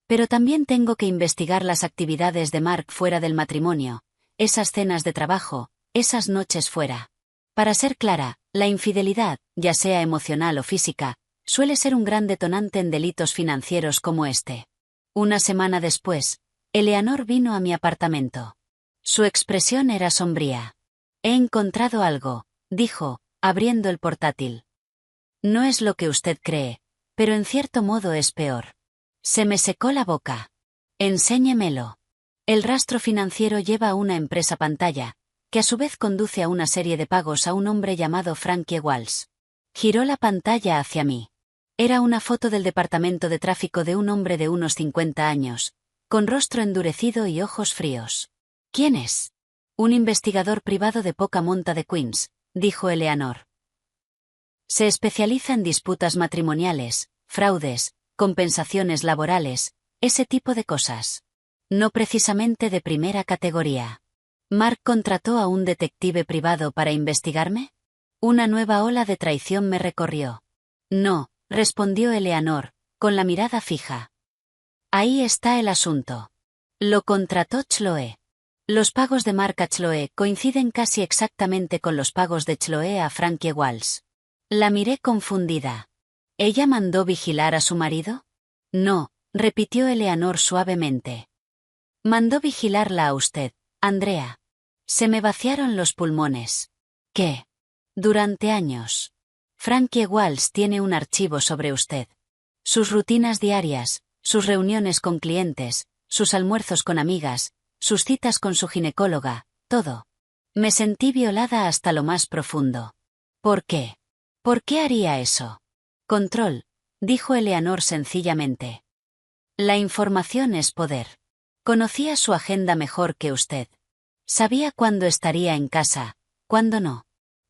Pero también tengo que investigar las actividades de Mark fuera del matrimonio, esas cenas de trabajo, esas noches fuera. Para ser clara, la infidelidad, ya sea emocional o física, suele ser un gran detonante en delitos financieros como este. Una semana después, Eleanor vino a mi apartamento. Su expresión era sombría. He encontrado algo, dijo, abriendo el portátil. No es lo que usted cree, pero en cierto modo es peor. Se me secó la boca. Enséñemelo. El rastro financiero lleva a una empresa pantalla, que a su vez conduce a una serie de pagos a un hombre llamado Frankie Walsh. Giró la pantalla hacia mí. Era una foto del departamento de tráfico de un hombre de unos 50 años, con rostro endurecido y ojos fríos. ¿Quién es? Un investigador privado de poca monta de Queens, dijo Eleanor. Se especializa en disputas matrimoniales, fraudes, compensaciones laborales, ese tipo de cosas. No precisamente de primera categoría. ¿Mark contrató a un detective privado para investigarme? Una nueva ola de traición me recorrió. No, respondió Eleanor, con la mirada fija. Ahí está el asunto. Lo contrató Chloe. Los pagos de Mark a Chloe coinciden casi exactamente con los pagos de Chloe a Frankie Walsh. La miré confundida. ¿Ella mandó vigilar a su marido? No, repitió Eleanor suavemente. Mandó vigilarla a usted, Andrea. Se me vaciaron los pulmones. ¿Qué? Durante años. Frankie Walsh tiene un archivo sobre usted. Sus rutinas diarias, sus reuniones con clientes, sus almuerzos con amigas, sus citas con su ginecóloga, todo. Me sentí violada hasta lo más profundo. ¿Por qué? ¿Por qué haría eso? Control, dijo Eleanor sencillamente. La información es poder. Conocía su agenda mejor que usted. Sabía cuándo estaría en casa, cuándo no.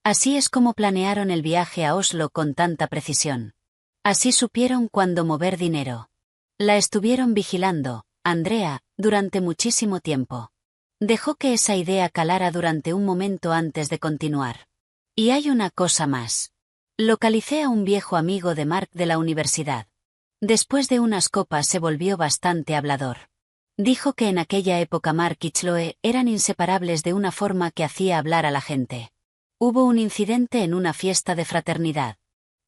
Así es como planearon el viaje a Oslo con tanta precisión. Así supieron cuándo mover dinero. La estuvieron vigilando, Andrea, durante muchísimo tiempo. Dejó que esa idea calara durante un momento antes de continuar. Y hay una cosa más. Localicé a un viejo amigo de Mark de la universidad. Después de unas copas se volvió bastante hablador. Dijo que en aquella época Mark y Chloe eran inseparables de una forma que hacía hablar a la gente. Hubo un incidente en una fiesta de fraternidad.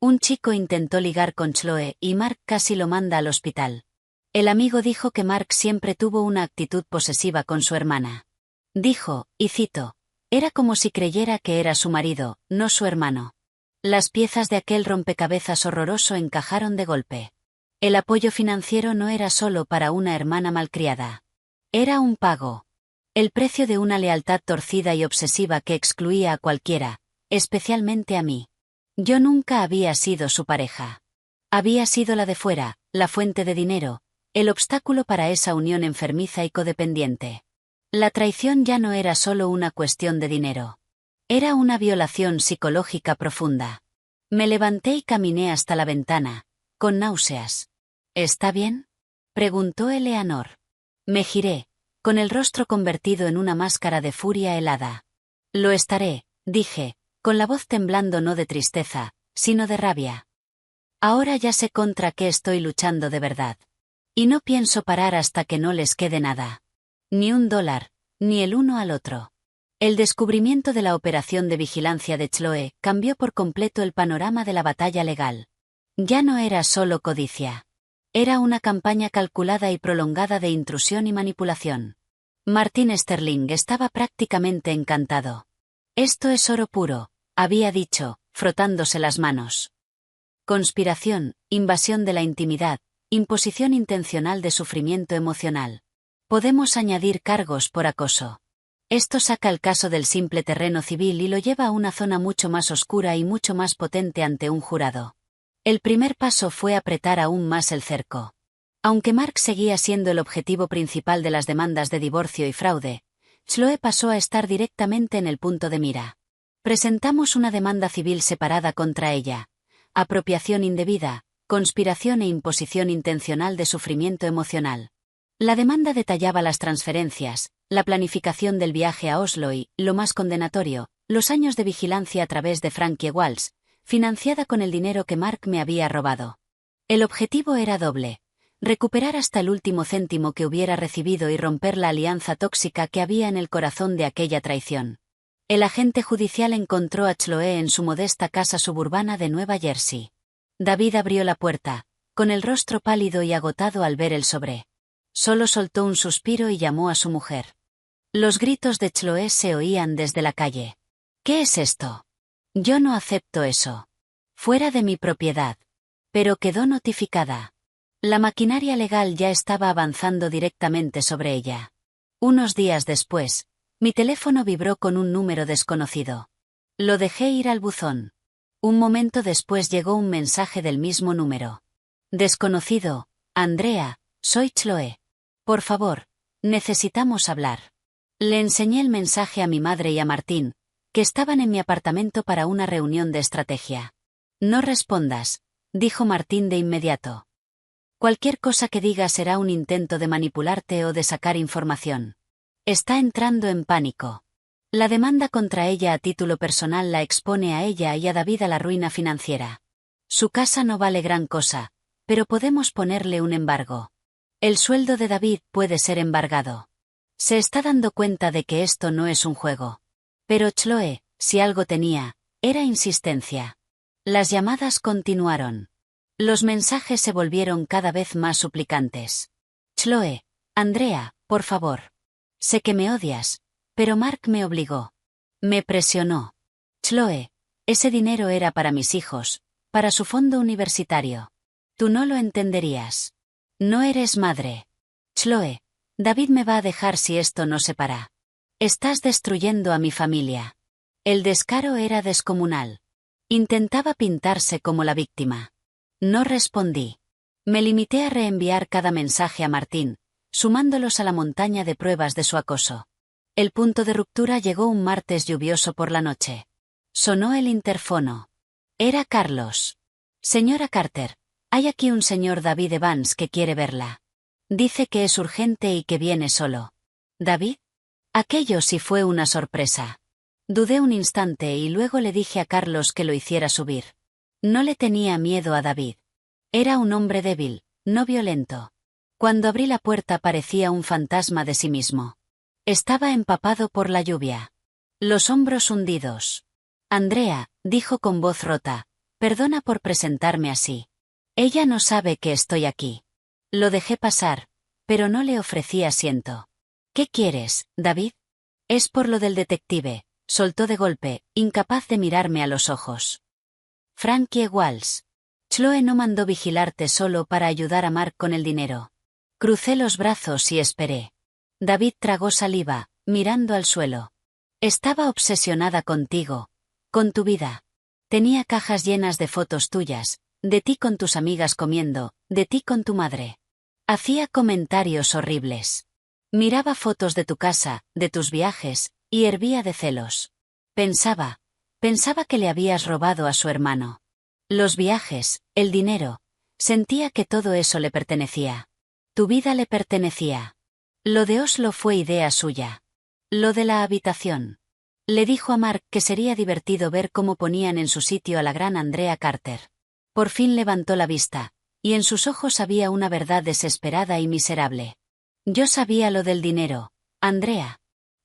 Un chico intentó ligar con Chloe y Mark casi lo manda al hospital. El amigo dijo que Mark siempre tuvo una actitud posesiva con su hermana. Dijo, y cito, era como si creyera que era su marido, no su hermano. Las piezas de aquel rompecabezas horroroso encajaron de golpe. El apoyo financiero no era solo para una hermana malcriada. Era un pago. El precio de una lealtad torcida y obsesiva que excluía a cualquiera, especialmente a mí. Yo nunca había sido su pareja. Había sido la de fuera, la fuente de dinero, el obstáculo para esa unión enfermiza y codependiente. La traición ya no era solo una cuestión de dinero. Era una violación psicológica profunda. Me levanté y caminé hasta la ventana, con náuseas. ¿Está bien? Preguntó Eleanor. Me giré, con el rostro convertido en una máscara de furia helada. Lo estaré, dije, con la voz temblando no de tristeza, sino de rabia. Ahora ya sé contra qué estoy luchando de verdad. Y no pienso parar hasta que no les quede nada. Ni $1, ni el uno al otro. El descubrimiento de la operación de vigilancia de Chloe cambió por completo el panorama de la batalla legal. Ya no era solo codicia. Era una campaña calculada y prolongada de intrusión y manipulación. Martin Sterling estaba prácticamente encantado. Esto es oro puro, había dicho, frotándose las manos. Conspiración, invasión de la intimidad, imposición intencional de sufrimiento emocional. Podemos añadir cargos por acoso. Esto saca el caso del simple terreno civil y lo lleva a una zona mucho más oscura y mucho más potente ante un jurado. El primer paso fue apretar aún más el cerco. Aunque Mark seguía siendo el objetivo principal de las demandas de divorcio y fraude, Chloe pasó a estar directamente en el punto de mira. Presentamos una demanda civil separada contra ella: apropiación indebida, conspiración e imposición intencional de sufrimiento emocional. La demanda detallaba las transferencias, la planificación del viaje a Oslo y, lo más condenatorio, los años de vigilancia a través de Frankie Walsh, financiada con el dinero que Mark me había robado. El objetivo era doble: recuperar hasta el último céntimo que hubiera recibido y romper la alianza tóxica que había en el corazón de aquella traición. El agente judicial encontró a Chloe en su modesta casa suburbana de Nueva Jersey. David abrió la puerta, con el rostro pálido y agotado al ver el sobre. Solo soltó un suspiro y llamó a su mujer. Los gritos de Chloe se oían desde la calle. ¿Qué es esto? Yo no acepto eso. Fuera de mi propiedad. Pero quedó notificada. La maquinaria legal ya estaba avanzando directamente sobre ella. Unos días después, mi teléfono vibró con un número desconocido. Lo dejé ir al buzón. Un momento después llegó un mensaje del mismo número. Desconocido: Andrea, soy Chloe. Por favor, necesitamos hablar. Le enseñé el mensaje a mi madre y a Martín, que estaban en mi apartamento para una reunión de estrategia. No respondas, dijo Martín de inmediato. Cualquier cosa que diga será un intento de manipularte o de sacar información. Está entrando en pánico. La demanda contra ella a título personal la expone a ella y a David a la ruina financiera. Su casa no vale gran cosa, pero podemos ponerle un embargo. El sueldo de David puede ser embargado. Se está dando cuenta de que esto no es un juego. Pero Chloe, si algo tenía, era insistencia. Las llamadas continuaron. Los mensajes se volvieron cada vez más suplicantes. Chloe: Andrea, por favor. Sé que me odias, pero Mark me obligó. Me presionó. Chloe: ese dinero era para mis hijos, para su fondo universitario. Tú no lo entenderías. No eres madre. Chloe: David me va a dejar si esto no se para. Estás destruyendo a mi familia. El descaro era descomunal. Intentaba pintarse como la víctima. No respondí. Me limité a reenviar cada mensaje a Martín, sumándolos a la montaña de pruebas de su acoso. El punto de ruptura llegó un martes lluvioso por la noche. Sonó el interfono. Era Carlos. Señora Carter, hay aquí un señor David Evans que quiere verla. Dice que es urgente y que viene solo. ¿David? Aquello sí fue una sorpresa. Dudé un instante y luego le dije a Carlos que lo hiciera subir. No le tenía miedo a David. Era un hombre débil, no violento. Cuando abrí la puerta parecía un fantasma de sí mismo. Estaba empapado por la lluvia. Los hombros hundidos. Andrea, dijo con voz rota, perdona por presentarme así. Ella no sabe que estoy aquí. Lo dejé pasar, pero no le ofrecí asiento. ¿Qué quieres, David? Es por lo del detective, soltó de golpe, incapaz de mirarme a los ojos. Frankie Walsh. Chloe no mandó vigilarte solo para ayudar a Mark con el dinero. Crucé los brazos y esperé. David tragó saliva, mirando al suelo. Estaba obsesionada contigo, con tu vida. Tenía cajas llenas de fotos tuyas, de ti con tus amigas comiendo, de ti con tu madre. Hacía comentarios horribles. Miraba fotos de tu casa, de tus viajes, y hervía de celos. Pensaba que le habías robado a su hermano. Los viajes, el dinero, sentía que todo eso le pertenecía. Tu vida le pertenecía. Lo de Oslo fue idea suya. Lo de la habitación. Le dijo a Mark que sería divertido ver cómo ponían en su sitio a la gran Andrea Carter. Por fin levantó la vista, y en sus ojos había una verdad desesperada y miserable. Yo sabía lo del dinero, Andrea.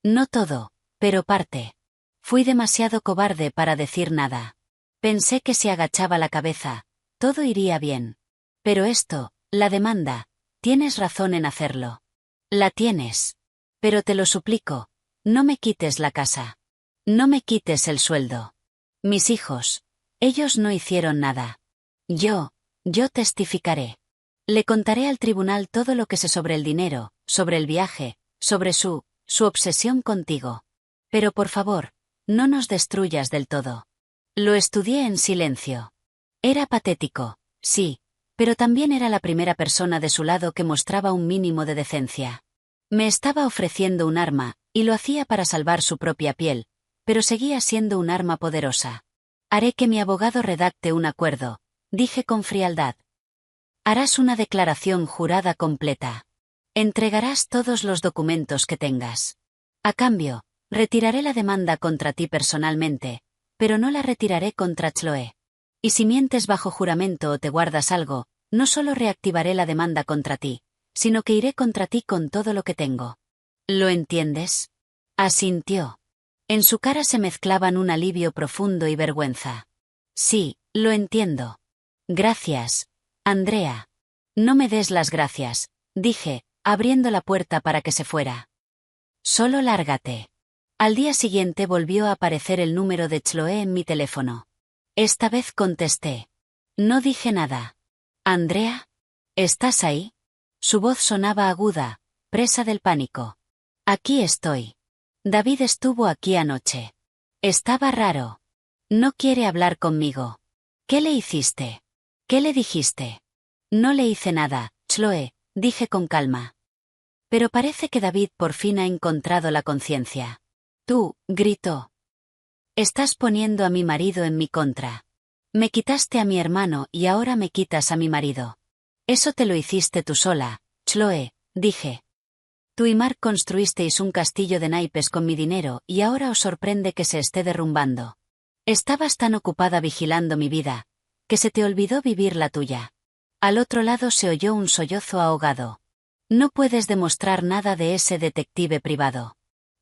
No todo, pero parte. Fui demasiado cobarde para decir nada. Pensé que si agachaba la cabeza, todo iría bien. Pero esto, la demanda, tienes razón en hacerlo. La tienes. Pero te lo suplico, no me quites la casa. No me quites el sueldo. Mis hijos, ellos no hicieron nada. Yo testificaré. Le contaré al tribunal todo lo que sé sobre el dinero, sobre el viaje, sobre su obsesión contigo. Pero por favor, no nos destruyas del todo. Lo estudié en silencio. Era patético, sí, pero también era la primera persona de su lado que mostraba un mínimo de decencia. Me estaba ofreciendo un arma, y lo hacía para salvar su propia piel, pero seguía siendo un arma poderosa. Haré que mi abogado redacte un acuerdo, dije con frialdad. Harás una declaración jurada completa. Entregarás todos los documentos que tengas. A cambio, retiraré la demanda contra ti personalmente, pero no la retiraré contra Chloe. Y si mientes bajo juramento o te guardas algo, no solo reactivaré la demanda contra ti, sino que iré contra ti con todo lo que tengo. ¿Lo entiendes? Asintió. En su cara se mezclaban un alivio profundo y vergüenza. Sí, lo entiendo. Gracias, Andrea. No me des las gracias, dije, abriendo la puerta para que se fuera. Solo lárgate. Al día siguiente volvió a aparecer el número de Chloe en mi teléfono. Esta vez contesté. No dije nada. ¿Andrea? ¿Estás ahí? Su voz sonaba aguda, presa del pánico. Aquí estoy. David estuvo aquí anoche. Estaba raro. No quiere hablar conmigo. ¿Qué le hiciste? ¿Qué le dijiste? No le hice nada, Chloe, dije con calma. Pero parece que David por fin ha encontrado la conciencia. Tú, gritó. Estás poniendo a mi marido en mi contra. Me quitaste a mi hermano y ahora me quitas a mi marido. Eso te lo hiciste tú sola, Chloe, dije. Tú y Mark construisteis un castillo de naipes con mi dinero y ahora os sorprende que se esté derrumbando. Estabas tan ocupada vigilando mi vida, que se te olvidó vivir la tuya. Al otro lado se oyó un sollozo ahogado. No puedes demostrar nada de ese detective privado.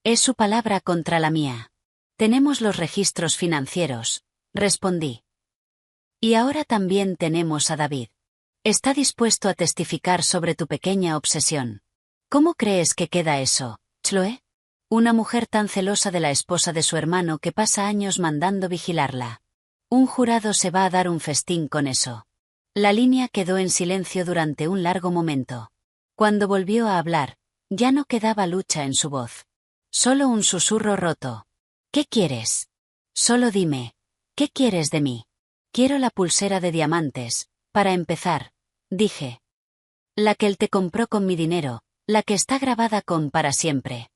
Es su palabra contra la mía. Tenemos los registros financieros, respondí. Y ahora también tenemos a David. Está dispuesto a testificar sobre tu pequeña obsesión. ¿Cómo crees que queda eso, Chloe? Una mujer tan celosa de la esposa de su hermano que pasa años mandando vigilarla. Un jurado se va a dar un festín con eso. La línea quedó en silencio durante un largo momento. Cuando volvió a hablar, ya no quedaba lucha en su voz. Solo un susurro roto. ¿Qué quieres? Solo dime, ¿qué quieres de mí? Quiero la pulsera de diamantes, para empezar, dije. La que él te compró con mi dinero, la que está grabada con para siempre.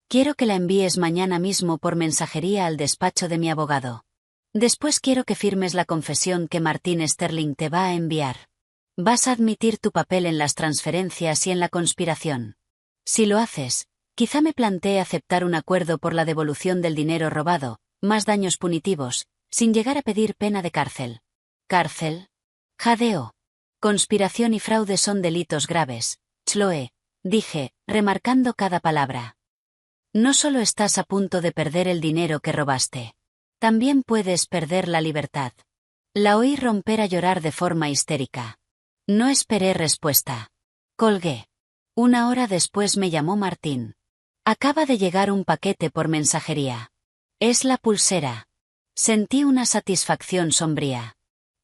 Quiero que la envíes mañana mismo por mensajería al despacho de mi abogado. Después quiero que firmes la confesión que Martin Sterling te va a enviar. Vas a admitir tu papel en las transferencias y en la conspiración. Si lo haces, quizá me plantee aceptar un acuerdo por la devolución del dinero robado, más daños punitivos, sin llegar a pedir pena de cárcel. ¿Cárcel? Jadeó. Conspiración y fraude son delitos graves, Chloe, dije, remarcando cada palabra. No solo estás a punto de perder el dinero que robaste. También puedes perder la libertad. La oí romper a llorar de forma histérica. No esperé respuesta. Colgué. Una hora después me llamó Martín. Acaba de llegar un paquete por mensajería. Es la pulsera. Sentí una satisfacción sombría.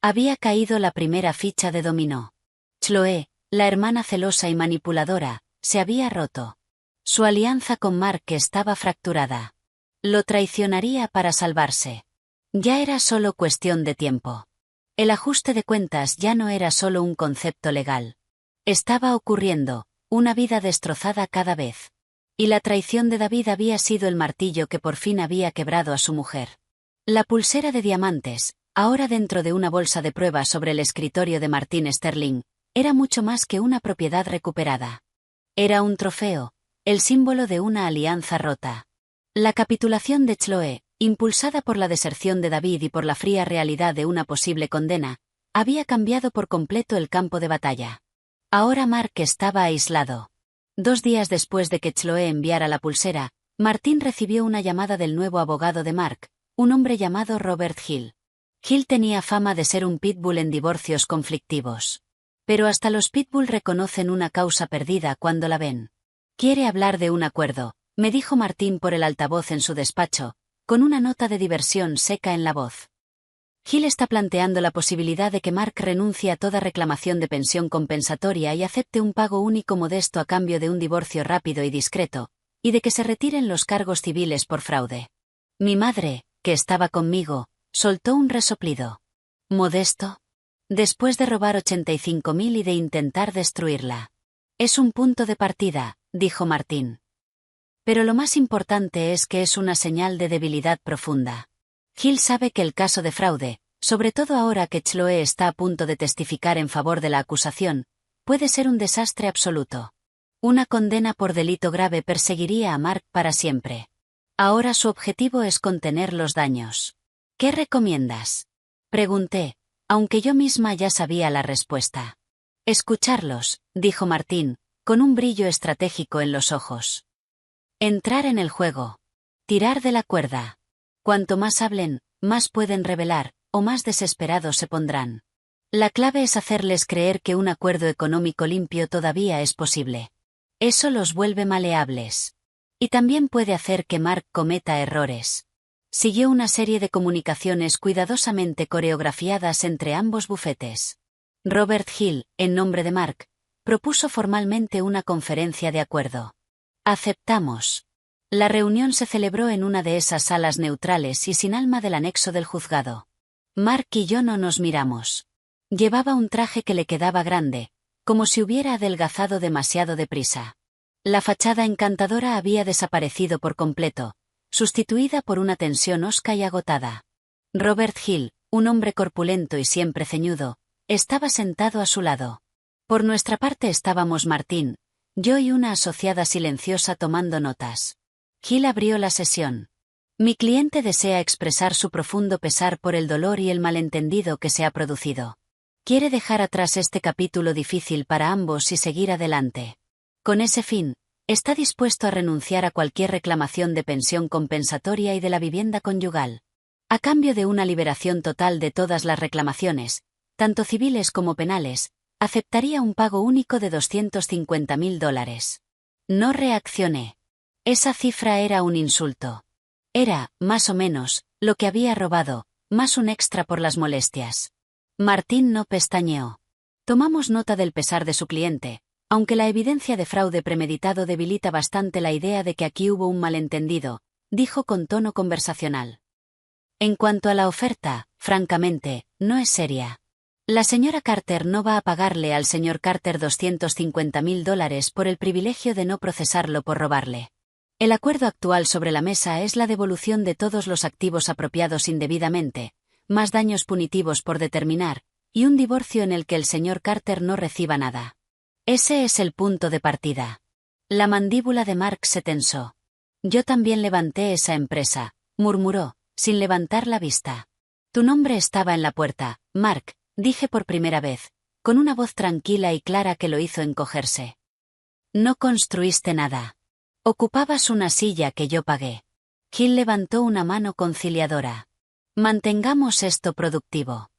Había caído la primera ficha de dominó. Chloe, la hermana celosa y manipuladora, se había roto. Su alianza con Mark estaba fracturada. Lo traicionaría para salvarse. Ya era solo cuestión de tiempo. El ajuste de cuentas ya no era solo un concepto legal. Estaba ocurriendo, una vida destrozada cada vez. Y la traición de David había sido el martillo que por fin había quebrado a su mujer. La pulsera de diamantes, ahora dentro de una bolsa de pruebas sobre el escritorio de Martin Sterling, era mucho más que una propiedad recuperada. Era un trofeo, el símbolo de una alianza rota. La capitulación de Chloe, impulsada por la deserción de David y por la fría realidad de una posible condena, había cambiado por completo el campo de batalla. Ahora Mark estaba aislado. 2 días después de que Chloe enviara la pulsera, Martin recibió una llamada del nuevo abogado de Mark, un hombre llamado Robert Hill. Hill tenía fama de ser un pitbull en divorcios conflictivos. Pero hasta los pitbull reconocen una causa perdida cuando la ven. Quiere hablar de un acuerdo, me dijo Martín por el altavoz en su despacho, con una nota de diversión seca en la voz. Gil está planteando la posibilidad de que Mark renuncie a toda reclamación de pensión compensatoria y acepte un pago único modesto a cambio de un divorcio rápido y discreto, y de que se retiren los cargos civiles por fraude. Mi madre, que estaba conmigo, soltó un resoplido. ¿Modesto? Después de robar 85.000 y de intentar destruirla. Es un punto de partida, dijo Martín. Pero lo más importante es que es una señal de debilidad profunda. Gil sabe que el caso de fraude, sobre todo ahora que Chloe está a punto de testificar en favor de la acusación, puede ser un desastre absoluto. Una condena por delito grave perseguiría a Mark para siempre. Ahora su objetivo es contener los daños. ¿Qué recomiendas? Pregunté, aunque yo misma ya sabía la respuesta. Escucharlos, dijo Martín, con un brillo estratégico en los ojos. Entrar en el juego. Tirar de la cuerda. Cuanto más hablen, más pueden revelar, o más desesperados se pondrán. La clave es hacerles creer que un acuerdo económico limpio todavía es posible. Eso los vuelve maleables. Y también puede hacer que Mark cometa errores. Siguió una serie de comunicaciones cuidadosamente coreografiadas entre ambos bufetes. Robert Hill, en nombre de Mark, propuso formalmente una conferencia de acuerdo. Aceptamos. La reunión se celebró en una de esas salas neutrales y sin alma del anexo del juzgado. Mark y yo no nos miramos. Llevaba un traje que le quedaba grande, como si hubiera adelgazado demasiado deprisa. La fachada encantadora había desaparecido por completo, sustituida por una tensión hosca y agotada. Robert Hill, un hombre corpulento y siempre ceñudo, estaba sentado a su lado. Por nuestra parte estábamos Martín, yo y una asociada silenciosa tomando notas. Hill abrió la sesión. Mi cliente desea expresar su profundo pesar por el dolor y el malentendido que se ha producido. Quiere dejar atrás este capítulo difícil para ambos y seguir adelante. Con ese fin, está dispuesto a renunciar a cualquier reclamación de pensión compensatoria y de la vivienda conyugal. A cambio de una liberación total de todas las reclamaciones, tanto civiles como penales, aceptaría un pago único de $250.000. No reaccioné. Esa cifra era un insulto. Era, más o menos, lo que había robado, más un extra por las molestias. Martín no pestañeó. Tomamos nota del pesar de su cliente, aunque la evidencia de fraude premeditado debilita bastante la idea de que aquí hubo un malentendido, dijo con tono conversacional. En cuanto a la oferta, francamente, no es seria. La señora Carter no va a pagarle al señor Carter $250.000 por el privilegio de no procesarlo por robarle. El acuerdo actual sobre la mesa es la devolución de todos los activos apropiados indebidamente, más daños punitivos por determinar, y un divorcio en el que el señor Carter no reciba nada. Ese es el punto de partida. La mandíbula de Mark se tensó. Yo también levanté esa empresa, murmuró, sin levantar la vista. Tu nombre estaba en la puerta, Mark, dije por primera vez, con una voz tranquila y clara que lo hizo encogerse. No construiste nada. Ocupabas una silla que yo pagué. Gil levantó una mano conciliadora. Mantengamos esto productivo.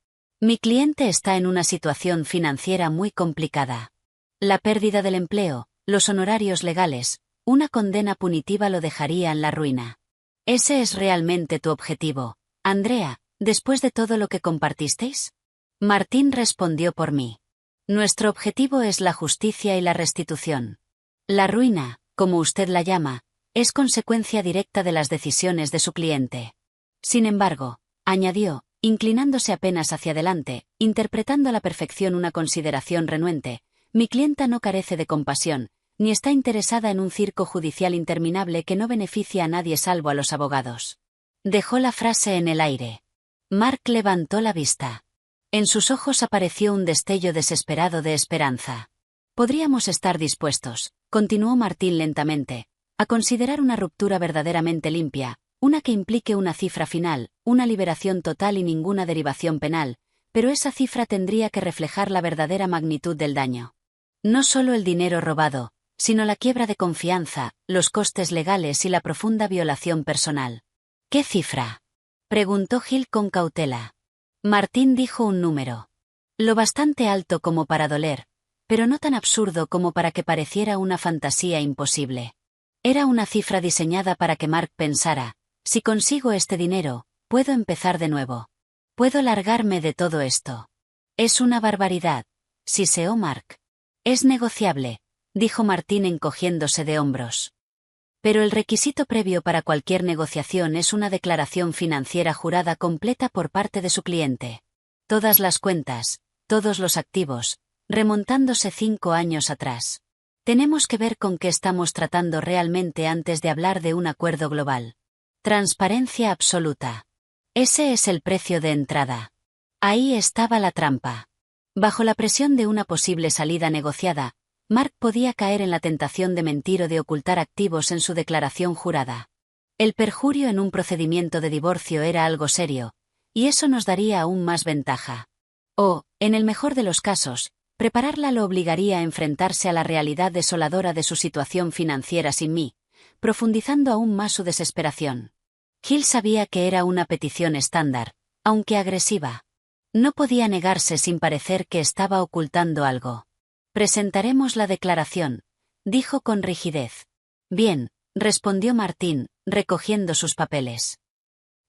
Mi cliente está en una situación financiera muy complicada. La pérdida del empleo, los honorarios legales, una condena punitiva lo dejaría en la ruina. ¿Ese es realmente tu objetivo, Andrea, después de todo lo que compartisteis? Martín respondió por mí. Nuestro objetivo es la justicia y la restitución. La ruina, como usted la llama, es consecuencia directa de las decisiones de su cliente. Sin embargo, añadió, inclinándose apenas hacia adelante, interpretando a la perfección una consideración renuente, mi clienta no carece de compasión, ni está interesada en un circo judicial interminable que no beneficia a nadie salvo a los abogados. Dejó la frase en el aire. Mark levantó la vista. En sus ojos apareció un destello desesperado de esperanza. Podríamos estar dispuestos, continuó Martín lentamente, a considerar una ruptura verdaderamente limpia, una que implique una cifra final, una liberación total y ninguna derivación penal, pero esa cifra tendría que reflejar la verdadera magnitud del daño. No solo el dinero robado, sino la quiebra de confianza, los costes legales y la profunda violación personal. ¿Qué cifra? Preguntó Gil con cautela. Martín dijo un número. Lo bastante alto como para doler, pero no tan absurdo como para que pareciera una fantasía imposible. Era una cifra diseñada para que Mark pensara, si consigo este dinero, puedo empezar de nuevo. Puedo largarme de todo esto. Es una barbaridad, siseó Mark. Es negociable, dijo Martín encogiéndose de hombros. Pero el requisito previo para cualquier negociación es una declaración financiera jurada completa por parte de su cliente. Todas las cuentas, todos los activos, remontándose 5 años atrás. Tenemos que ver con qué estamos tratando realmente antes de hablar de un acuerdo global. Transparencia absoluta. Ese es el precio de entrada. Ahí estaba la trampa. Bajo la presión de una posible salida negociada, Mark podía caer en la tentación de mentir o de ocultar activos en su declaración jurada. El perjurio en un procedimiento de divorcio era algo serio, y eso nos daría aún más ventaja. O, en el mejor de los casos, prepararla lo obligaría a enfrentarse a la realidad desoladora de su situación financiera sin mí, profundizando aún más su desesperación. Hill sabía que era una petición estándar, aunque agresiva. No podía negarse sin parecer que estaba ocultando algo. Presentaremos la declaración, dijo con rigidez. Bien, respondió Martín, recogiendo sus papeles.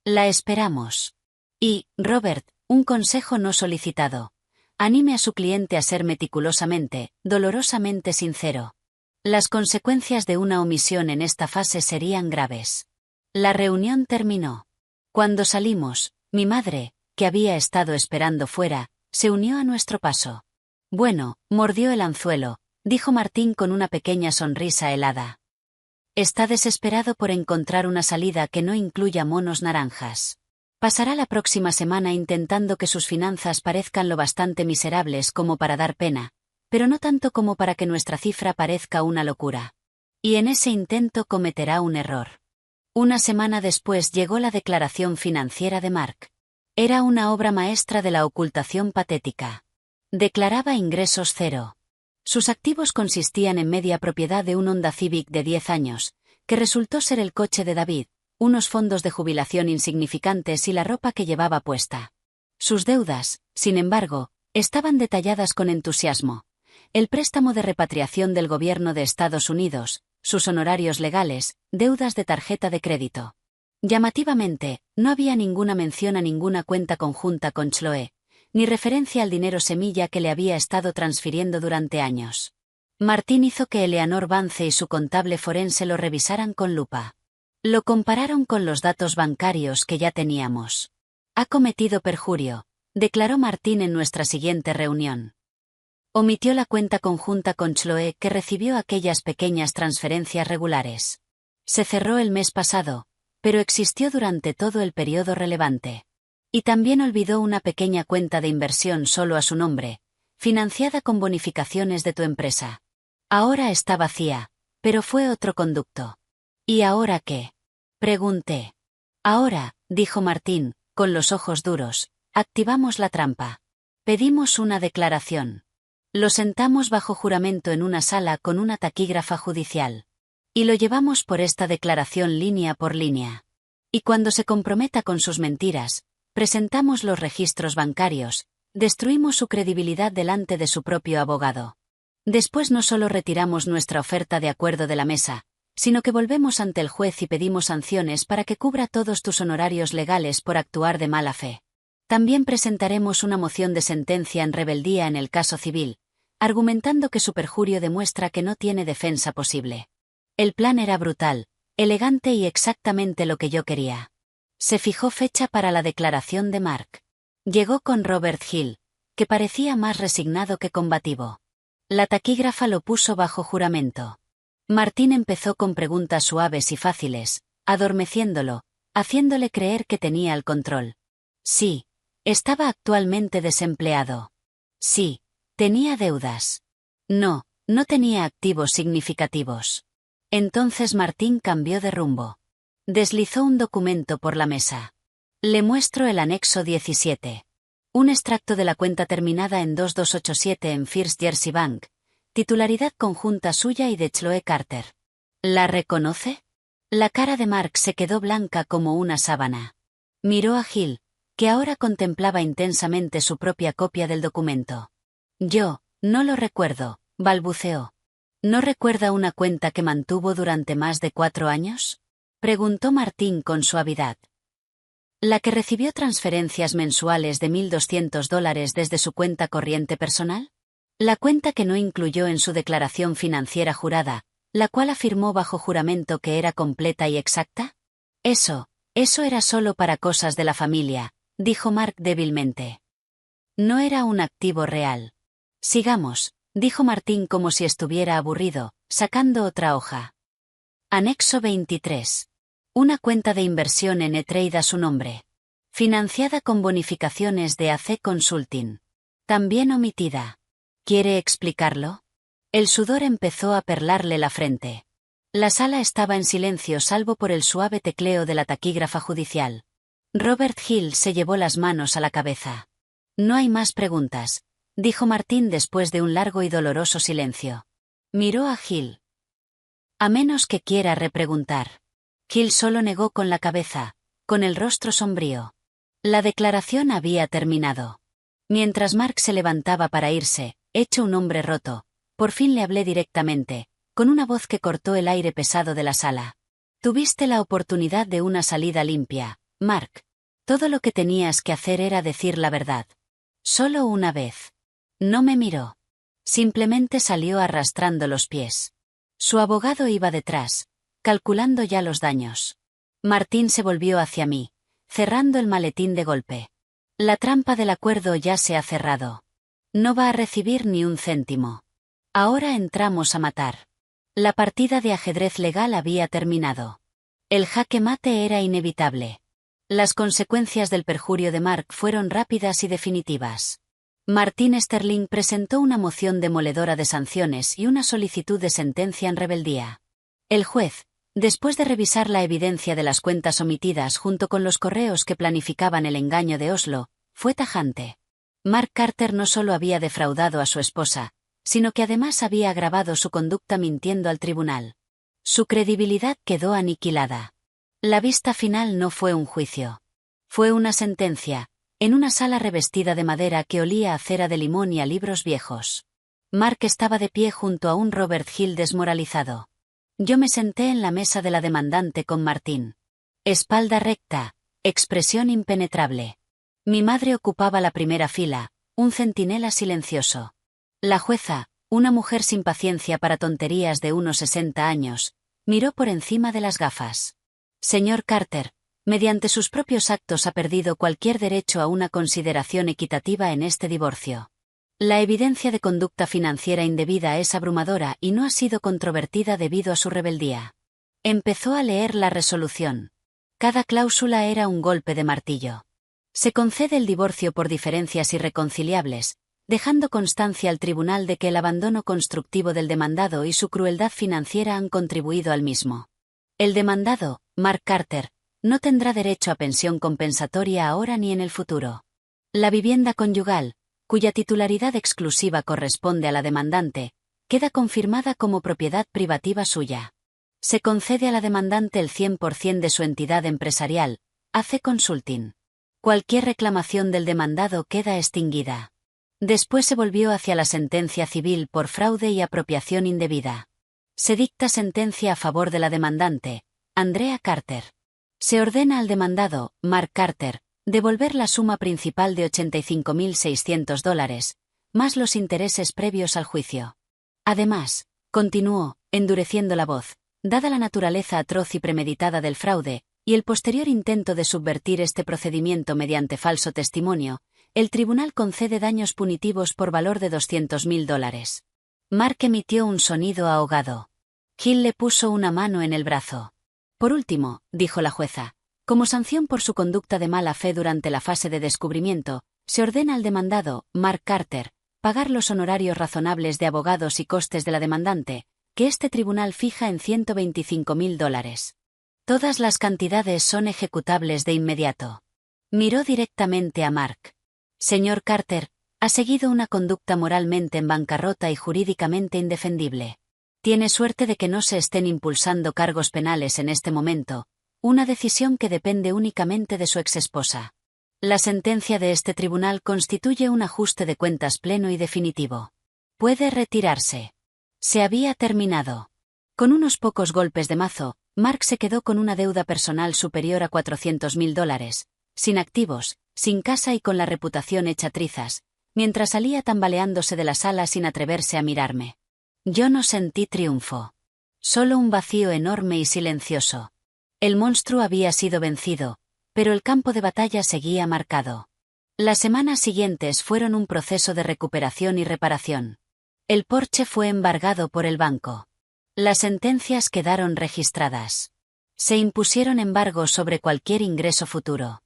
La esperamos. Y, Robert, un consejo no solicitado. Anime a su cliente a ser meticulosamente, dolorosamente sincero. Las consecuencias de una omisión en esta fase serían graves. La reunión terminó. Cuando salimos, mi madre, que había estado esperando fuera, se unió a nuestro paso. Bueno, mordió el anzuelo, dijo Martín con una pequeña sonrisa helada. Está desesperado por encontrar una salida que no incluya monos naranjas. Pasará la próxima semana intentando que sus finanzas parezcan lo bastante miserables como para dar pena, pero no tanto como para que nuestra cifra parezca una locura. Y en ese intento cometerá un error. Una semana después llegó la declaración financiera de Mark. Era una obra maestra de la ocultación patética. Declaraba ingresos cero. Sus activos consistían en media propiedad de un Honda Civic de 10 años, que resultó ser el coche de David, unos fondos de jubilación insignificantes y la ropa que llevaba puesta. Sus deudas, sin embargo, estaban detalladas con entusiasmo. El préstamo de repatriación del gobierno de Estados Unidos, sus honorarios legales, deudas de tarjeta de crédito. Llamativamente, no había ninguna mención a ninguna cuenta conjunta con Chloe, ni referencia al dinero semilla que le había estado transfiriendo durante años. Martín hizo que Eleanor Vance y su contable forense lo revisaran con lupa. Lo compararon con los datos bancarios que ya teníamos. Ha cometido perjurio, declaró Martín en nuestra siguiente reunión. Omitió la cuenta conjunta con Chloe que recibió aquellas pequeñas transferencias regulares. Se cerró el mes pasado, pero existió durante todo el periodo relevante. Y también olvidó una pequeña cuenta de inversión solo a su nombre, financiada con bonificaciones de tu empresa. Ahora está vacía, pero fue otro conducto. ¿Y ahora qué? Pregunté. Ahora, dijo Martín, con los ojos duros, activamos la trampa. Pedimos una declaración. Lo sentamos bajo juramento en una sala con una taquígrafa judicial. Y lo llevamos por esta declaración línea por línea. Y cuando se comprometa con sus mentiras, presentamos los registros bancarios, destruimos su credibilidad delante de su propio abogado. Después no solo retiramos nuestra oferta de acuerdo de la mesa, sino que volvemos ante el juez y pedimos sanciones para que cubra todos tus honorarios legales por actuar de mala fe. También presentaremos una moción de sentencia en rebeldía en el caso civil, argumentando que su perjurio demuestra que no tiene defensa posible. El plan era brutal, elegante y exactamente lo que yo quería. Se fijó fecha para la declaración de Mark. Llegó con Robert Hill, que parecía más resignado que combativo. La taquígrafa lo puso bajo juramento. Martín empezó con preguntas suaves y fáciles, adormeciéndolo, haciéndole creer que tenía el control. Sí, estaba actualmente desempleado. Sí, tenía deudas. No, no tenía activos significativos. Entonces Martín cambió de rumbo. Deslizó un documento por la mesa. Le muestro el anexo 17. Un extracto de la cuenta terminada en 2287 en First Jersey Bank, titularidad conjunta suya y de Chloe Carter. ¿La reconoce? La cara de Mark se quedó blanca como una sábana. Miró a Hill, que ahora contemplaba intensamente su propia copia del documento. Yo, no lo recuerdo, balbuceó. ¿No recuerda una cuenta que mantuvo durante más de 4 años? Preguntó Martín con suavidad. ¿La que recibió transferencias mensuales de $1.200 desde su cuenta corriente personal? La cuenta que no incluyó en su declaración financiera jurada, la cual afirmó bajo juramento que era completa y exacta? Eso era solo para cosas de la familia, dijo Mark débilmente. No era un activo real. Sigamos, dijo Martín como si estuviera aburrido, sacando otra hoja. Anexo 23. Una cuenta de inversión en E-Trade a su nombre. Financiada con bonificaciones de AC Consulting. También omitida. ¿Quiere explicarlo? El sudor empezó a perlarle la frente. La sala estaba en silencio salvo por el suave tecleo de la taquígrafa judicial. Robert Hill se llevó las manos a la cabeza. No hay más preguntas, dijo Martín después de un largo y doloroso silencio. Miró a Hill. A menos que quiera repreguntar. Hill solo negó con la cabeza, con el rostro sombrío. La declaración había terminado. Mientras Mark se levantaba para irse, hecho un hombre roto, por fin le hablé directamente, con una voz que cortó el aire pesado de la sala. Tuviste la oportunidad de una salida limpia, Mark. Todo lo que tenías que hacer era decir la verdad. Solo una vez. No me miró. Simplemente salió arrastrando los pies. Su abogado iba detrás, calculando ya los daños. Martín se volvió hacia mí, cerrando el maletín de golpe. La trampa del acuerdo ya se ha cerrado. No va a recibir ni un céntimo. Ahora entramos a matar. La partida de ajedrez legal había terminado. El jaque mate era inevitable. Las consecuencias del perjurio de Mark fueron rápidas y definitivas. Martín Sterling presentó una moción demoledora de sanciones y una solicitud de sentencia en rebeldía. El juez, después de revisar la evidencia de las cuentas omitidas junto con los correos que planificaban el engaño de Oslo, fue tajante. Mark Carter no solo había defraudado a su esposa, sino que además había agravado su conducta mintiendo al tribunal. Su credibilidad quedó aniquilada. La vista final no fue un juicio. Fue una sentencia, en una sala revestida de madera que olía a cera de limón y a libros viejos. Mark estaba de pie junto a un Robert Hill desmoralizado. Yo me senté en la mesa de la demandante con Martín. Espalda recta, expresión impenetrable. Mi madre ocupaba la primera fila, un centinela silencioso. La jueza, una mujer sin paciencia para tonterías de unos 60 años, miró por encima de las gafas. Señor Carter, mediante sus propios actos ha perdido cualquier derecho a una consideración equitativa en este divorcio. La evidencia de conducta financiera indebida es abrumadora y no ha sido controvertida debido a su rebeldía. Empezó a leer la resolución. Cada cláusula era un golpe de martillo. Se concede el divorcio por diferencias irreconciliables, dejando constancia al tribunal de que el abandono constructivo del demandado y su crueldad financiera han contribuido al mismo. El demandado, Mark Carter, no tendrá derecho a pensión compensatoria ahora ni en el futuro. La vivienda conyugal, cuya titularidad exclusiva corresponde a la demandante, queda confirmada como propiedad privativa suya. Se concede a la demandante el 100% de su entidad empresarial, AC Consulting. Cualquier reclamación del demandado queda extinguida. Después se volvió hacia la sentencia civil por fraude y apropiación indebida. Se dicta sentencia a favor de la demandante, Andrea Carter. Se ordena al demandado, Mark Carter, devolver la suma principal de $85.600, más los intereses previos al juicio. Además, continuó, endureciendo la voz, dada la naturaleza atroz y premeditada del fraude, y el posterior intento de subvertir este procedimiento mediante falso testimonio, el tribunal concede daños punitivos por valor de $200.000. Mark emitió un sonido ahogado. Hill le puso una mano en el brazo. Por último, dijo la jueza, como sanción por su conducta de mala fe durante la fase de descubrimiento, se ordena al demandado, Mark Carter, pagar los honorarios razonables de abogados y costes de la demandante, que este tribunal fija en $125.000. Todas las cantidades son ejecutables de inmediato. Miró directamente a Mark. Señor Carter, ha seguido una conducta moralmente en bancarrota y jurídicamente indefendible. Tiene suerte de que no se estén impulsando cargos penales en este momento, una decisión que depende únicamente de su exesposa. La sentencia de este tribunal constituye un ajuste de cuentas pleno y definitivo. Puede retirarse. Se había terminado. Con unos pocos golpes de mazo, Mark se quedó con una deuda personal superior a $400.000, sin activos, sin casa y con la reputación hecha trizas, mientras salía tambaleándose de la sala sin atreverse a mirarme. Yo no sentí triunfo. Solo un vacío enorme y silencioso. El monstruo había sido vencido, pero el campo de batalla seguía marcado. Las semanas siguientes fueron un proceso de recuperación y reparación. El Porsche fue embargado por el banco. Las sentencias quedaron registradas. Se impusieron embargos sobre cualquier ingreso futuro.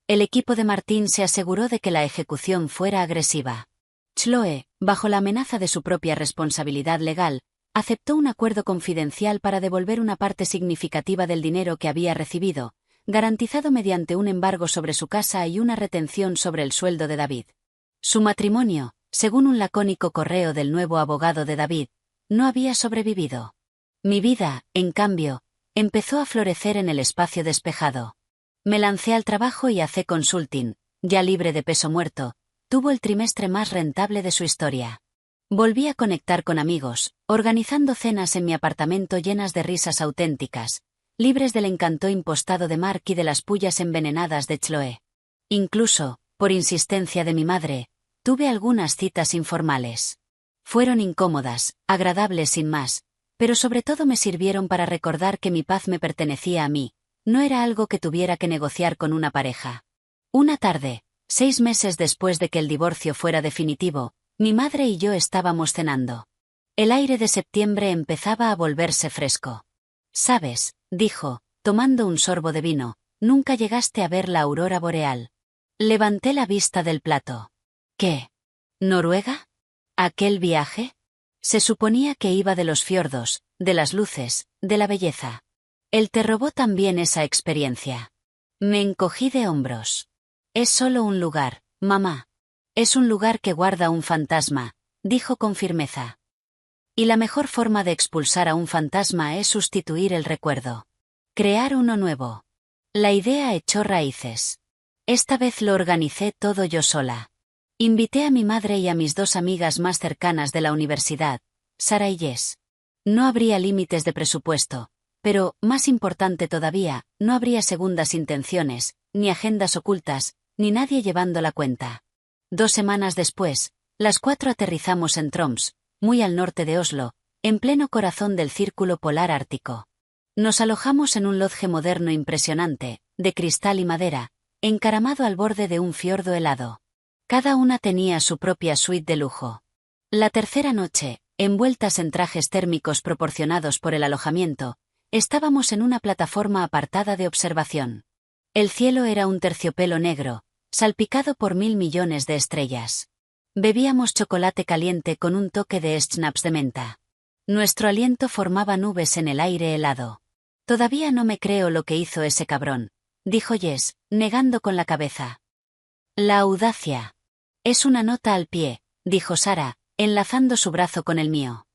El equipo de Martín se aseguró de que la ejecución fuera agresiva. Chloe, bajo la amenaza de su propia responsabilidad legal, aceptó un acuerdo confidencial para devolver una parte significativa del dinero que había recibido, garantizado mediante un embargo sobre su casa y una retención sobre el sueldo de David. Su matrimonio, según un lacónico correo del nuevo abogado de David, no había sobrevivido. Mi vida, en cambio, empezó a florecer en el espacio despejado. Me lancé al trabajo y AC Consulting, ya libre de peso muerto, tuvo el trimestre más rentable de su historia. Volví a conectar con amigos, organizando cenas en mi apartamento llenas de risas auténticas, libres del encanto impostado de Mark y de las pullas envenenadas de Chloe. Incluso, por insistencia de mi madre, tuve algunas citas informales. Fueron incómodas, agradables sin más, pero sobre todo me sirvieron para recordar que mi paz me pertenecía a mí, no era algo que tuviera que negociar con una pareja. Una tarde, 6 meses después de que el divorcio fuera definitivo, mi madre y yo estábamos cenando. El aire de septiembre empezaba a volverse fresco. «¿Sabes?», dijo, tomando un sorbo de vino, «nunca llegaste a ver la aurora boreal». Levanté la vista del plato. «¿Qué? ¿Noruega? ¿Aquel viaje?» Se suponía que iba de los fiordos, de las luces, de la belleza. Él te robó también esa experiencia. Me encogí de hombros. «Es solo un lugar, mamá. Es un lugar que guarda un fantasma», dijo con firmeza. Y la mejor forma de expulsar a un fantasma es sustituir el recuerdo. Crear uno nuevo. La idea echó raíces. Esta vez lo organicé todo yo sola. Invité a mi madre y a mis 2 amigas más cercanas de la universidad, Sara y Jess. No habría límites de presupuesto, pero, más importante todavía, no habría segundas intenciones, ni agendas ocultas, ni nadie llevando la cuenta. 2 semanas después, las 4 aterrizamos en Troms, muy al norte de Oslo, en pleno corazón del Círculo Polar Ártico. Nos alojamos en un lodge moderno impresionante, de cristal y madera, encaramado al borde de un fiordo helado. Cada una tenía su propia suite de lujo. La tercera noche, envueltas en trajes térmicos proporcionados por el alojamiento, estábamos en una plataforma apartada de observación. El cielo era un terciopelo negro, salpicado por 1000 millones de estrellas. Bebíamos chocolate caliente con un toque de schnapps de menta. Nuestro aliento formaba nubes en el aire helado. «Todavía no me creo lo que hizo ese cabrón», dijo Jess, negando con la cabeza. «La audacia. Es una nota al pie», dijo Sara, enlazando su brazo con el mío.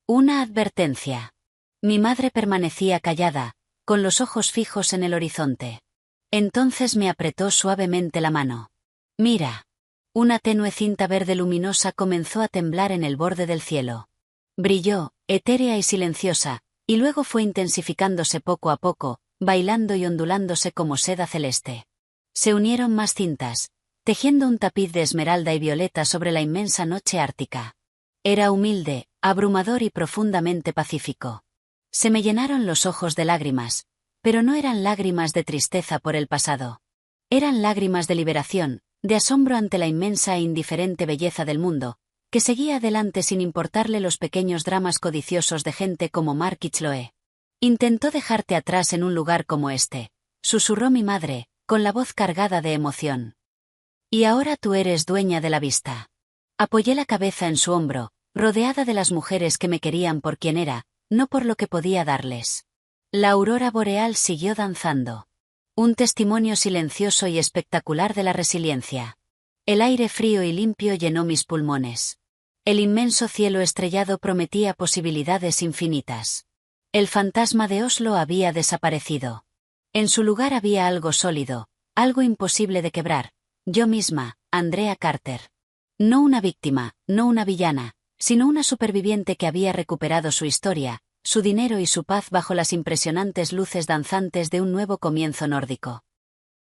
«Una advertencia». Mi madre permanecía callada, con los ojos fijos en el horizonte. Entonces me apretó suavemente la mano. «Mira». Una tenue cinta verde luminosa comenzó a temblar en el borde del cielo. Brilló, etérea y silenciosa, y luego fue intensificándose poco a poco, bailando y ondulándose como seda celeste. Se unieron más cintas, tejiendo un tapiz de esmeralda y violeta sobre la inmensa noche ártica. Era humilde, abrumador y profundamente pacífico. Se me llenaron los ojos de lágrimas, pero no eran lágrimas de tristeza por el pasado. Eran lágrimas de liberación, de asombro ante la inmensa e indiferente belleza del mundo, que seguía adelante sin importarle los pequeños dramas codiciosos de gente como Mark y Chloe. «Intentó dejarte atrás en un lugar como este», susurró mi madre, con la voz cargada de emoción. «Y ahora tú eres dueña de la vista». Apoyé la cabeza en su hombro, rodeada de las mujeres que me querían por quien era, no por lo que podía darles. La aurora boreal siguió danzando. Un testimonio silencioso y espectacular de la resiliencia. El aire frío y limpio llenó mis pulmones. El inmenso cielo estrellado prometía posibilidades infinitas. El fantasma de Oslo había desaparecido. En su lugar había algo sólido, algo imposible de quebrar, yo misma, Andrea Carter. No una víctima, no una villana, sino una superviviente que había recuperado su historia, su dinero y su paz bajo las impresionantes luces danzantes de un nuevo comienzo nórdico.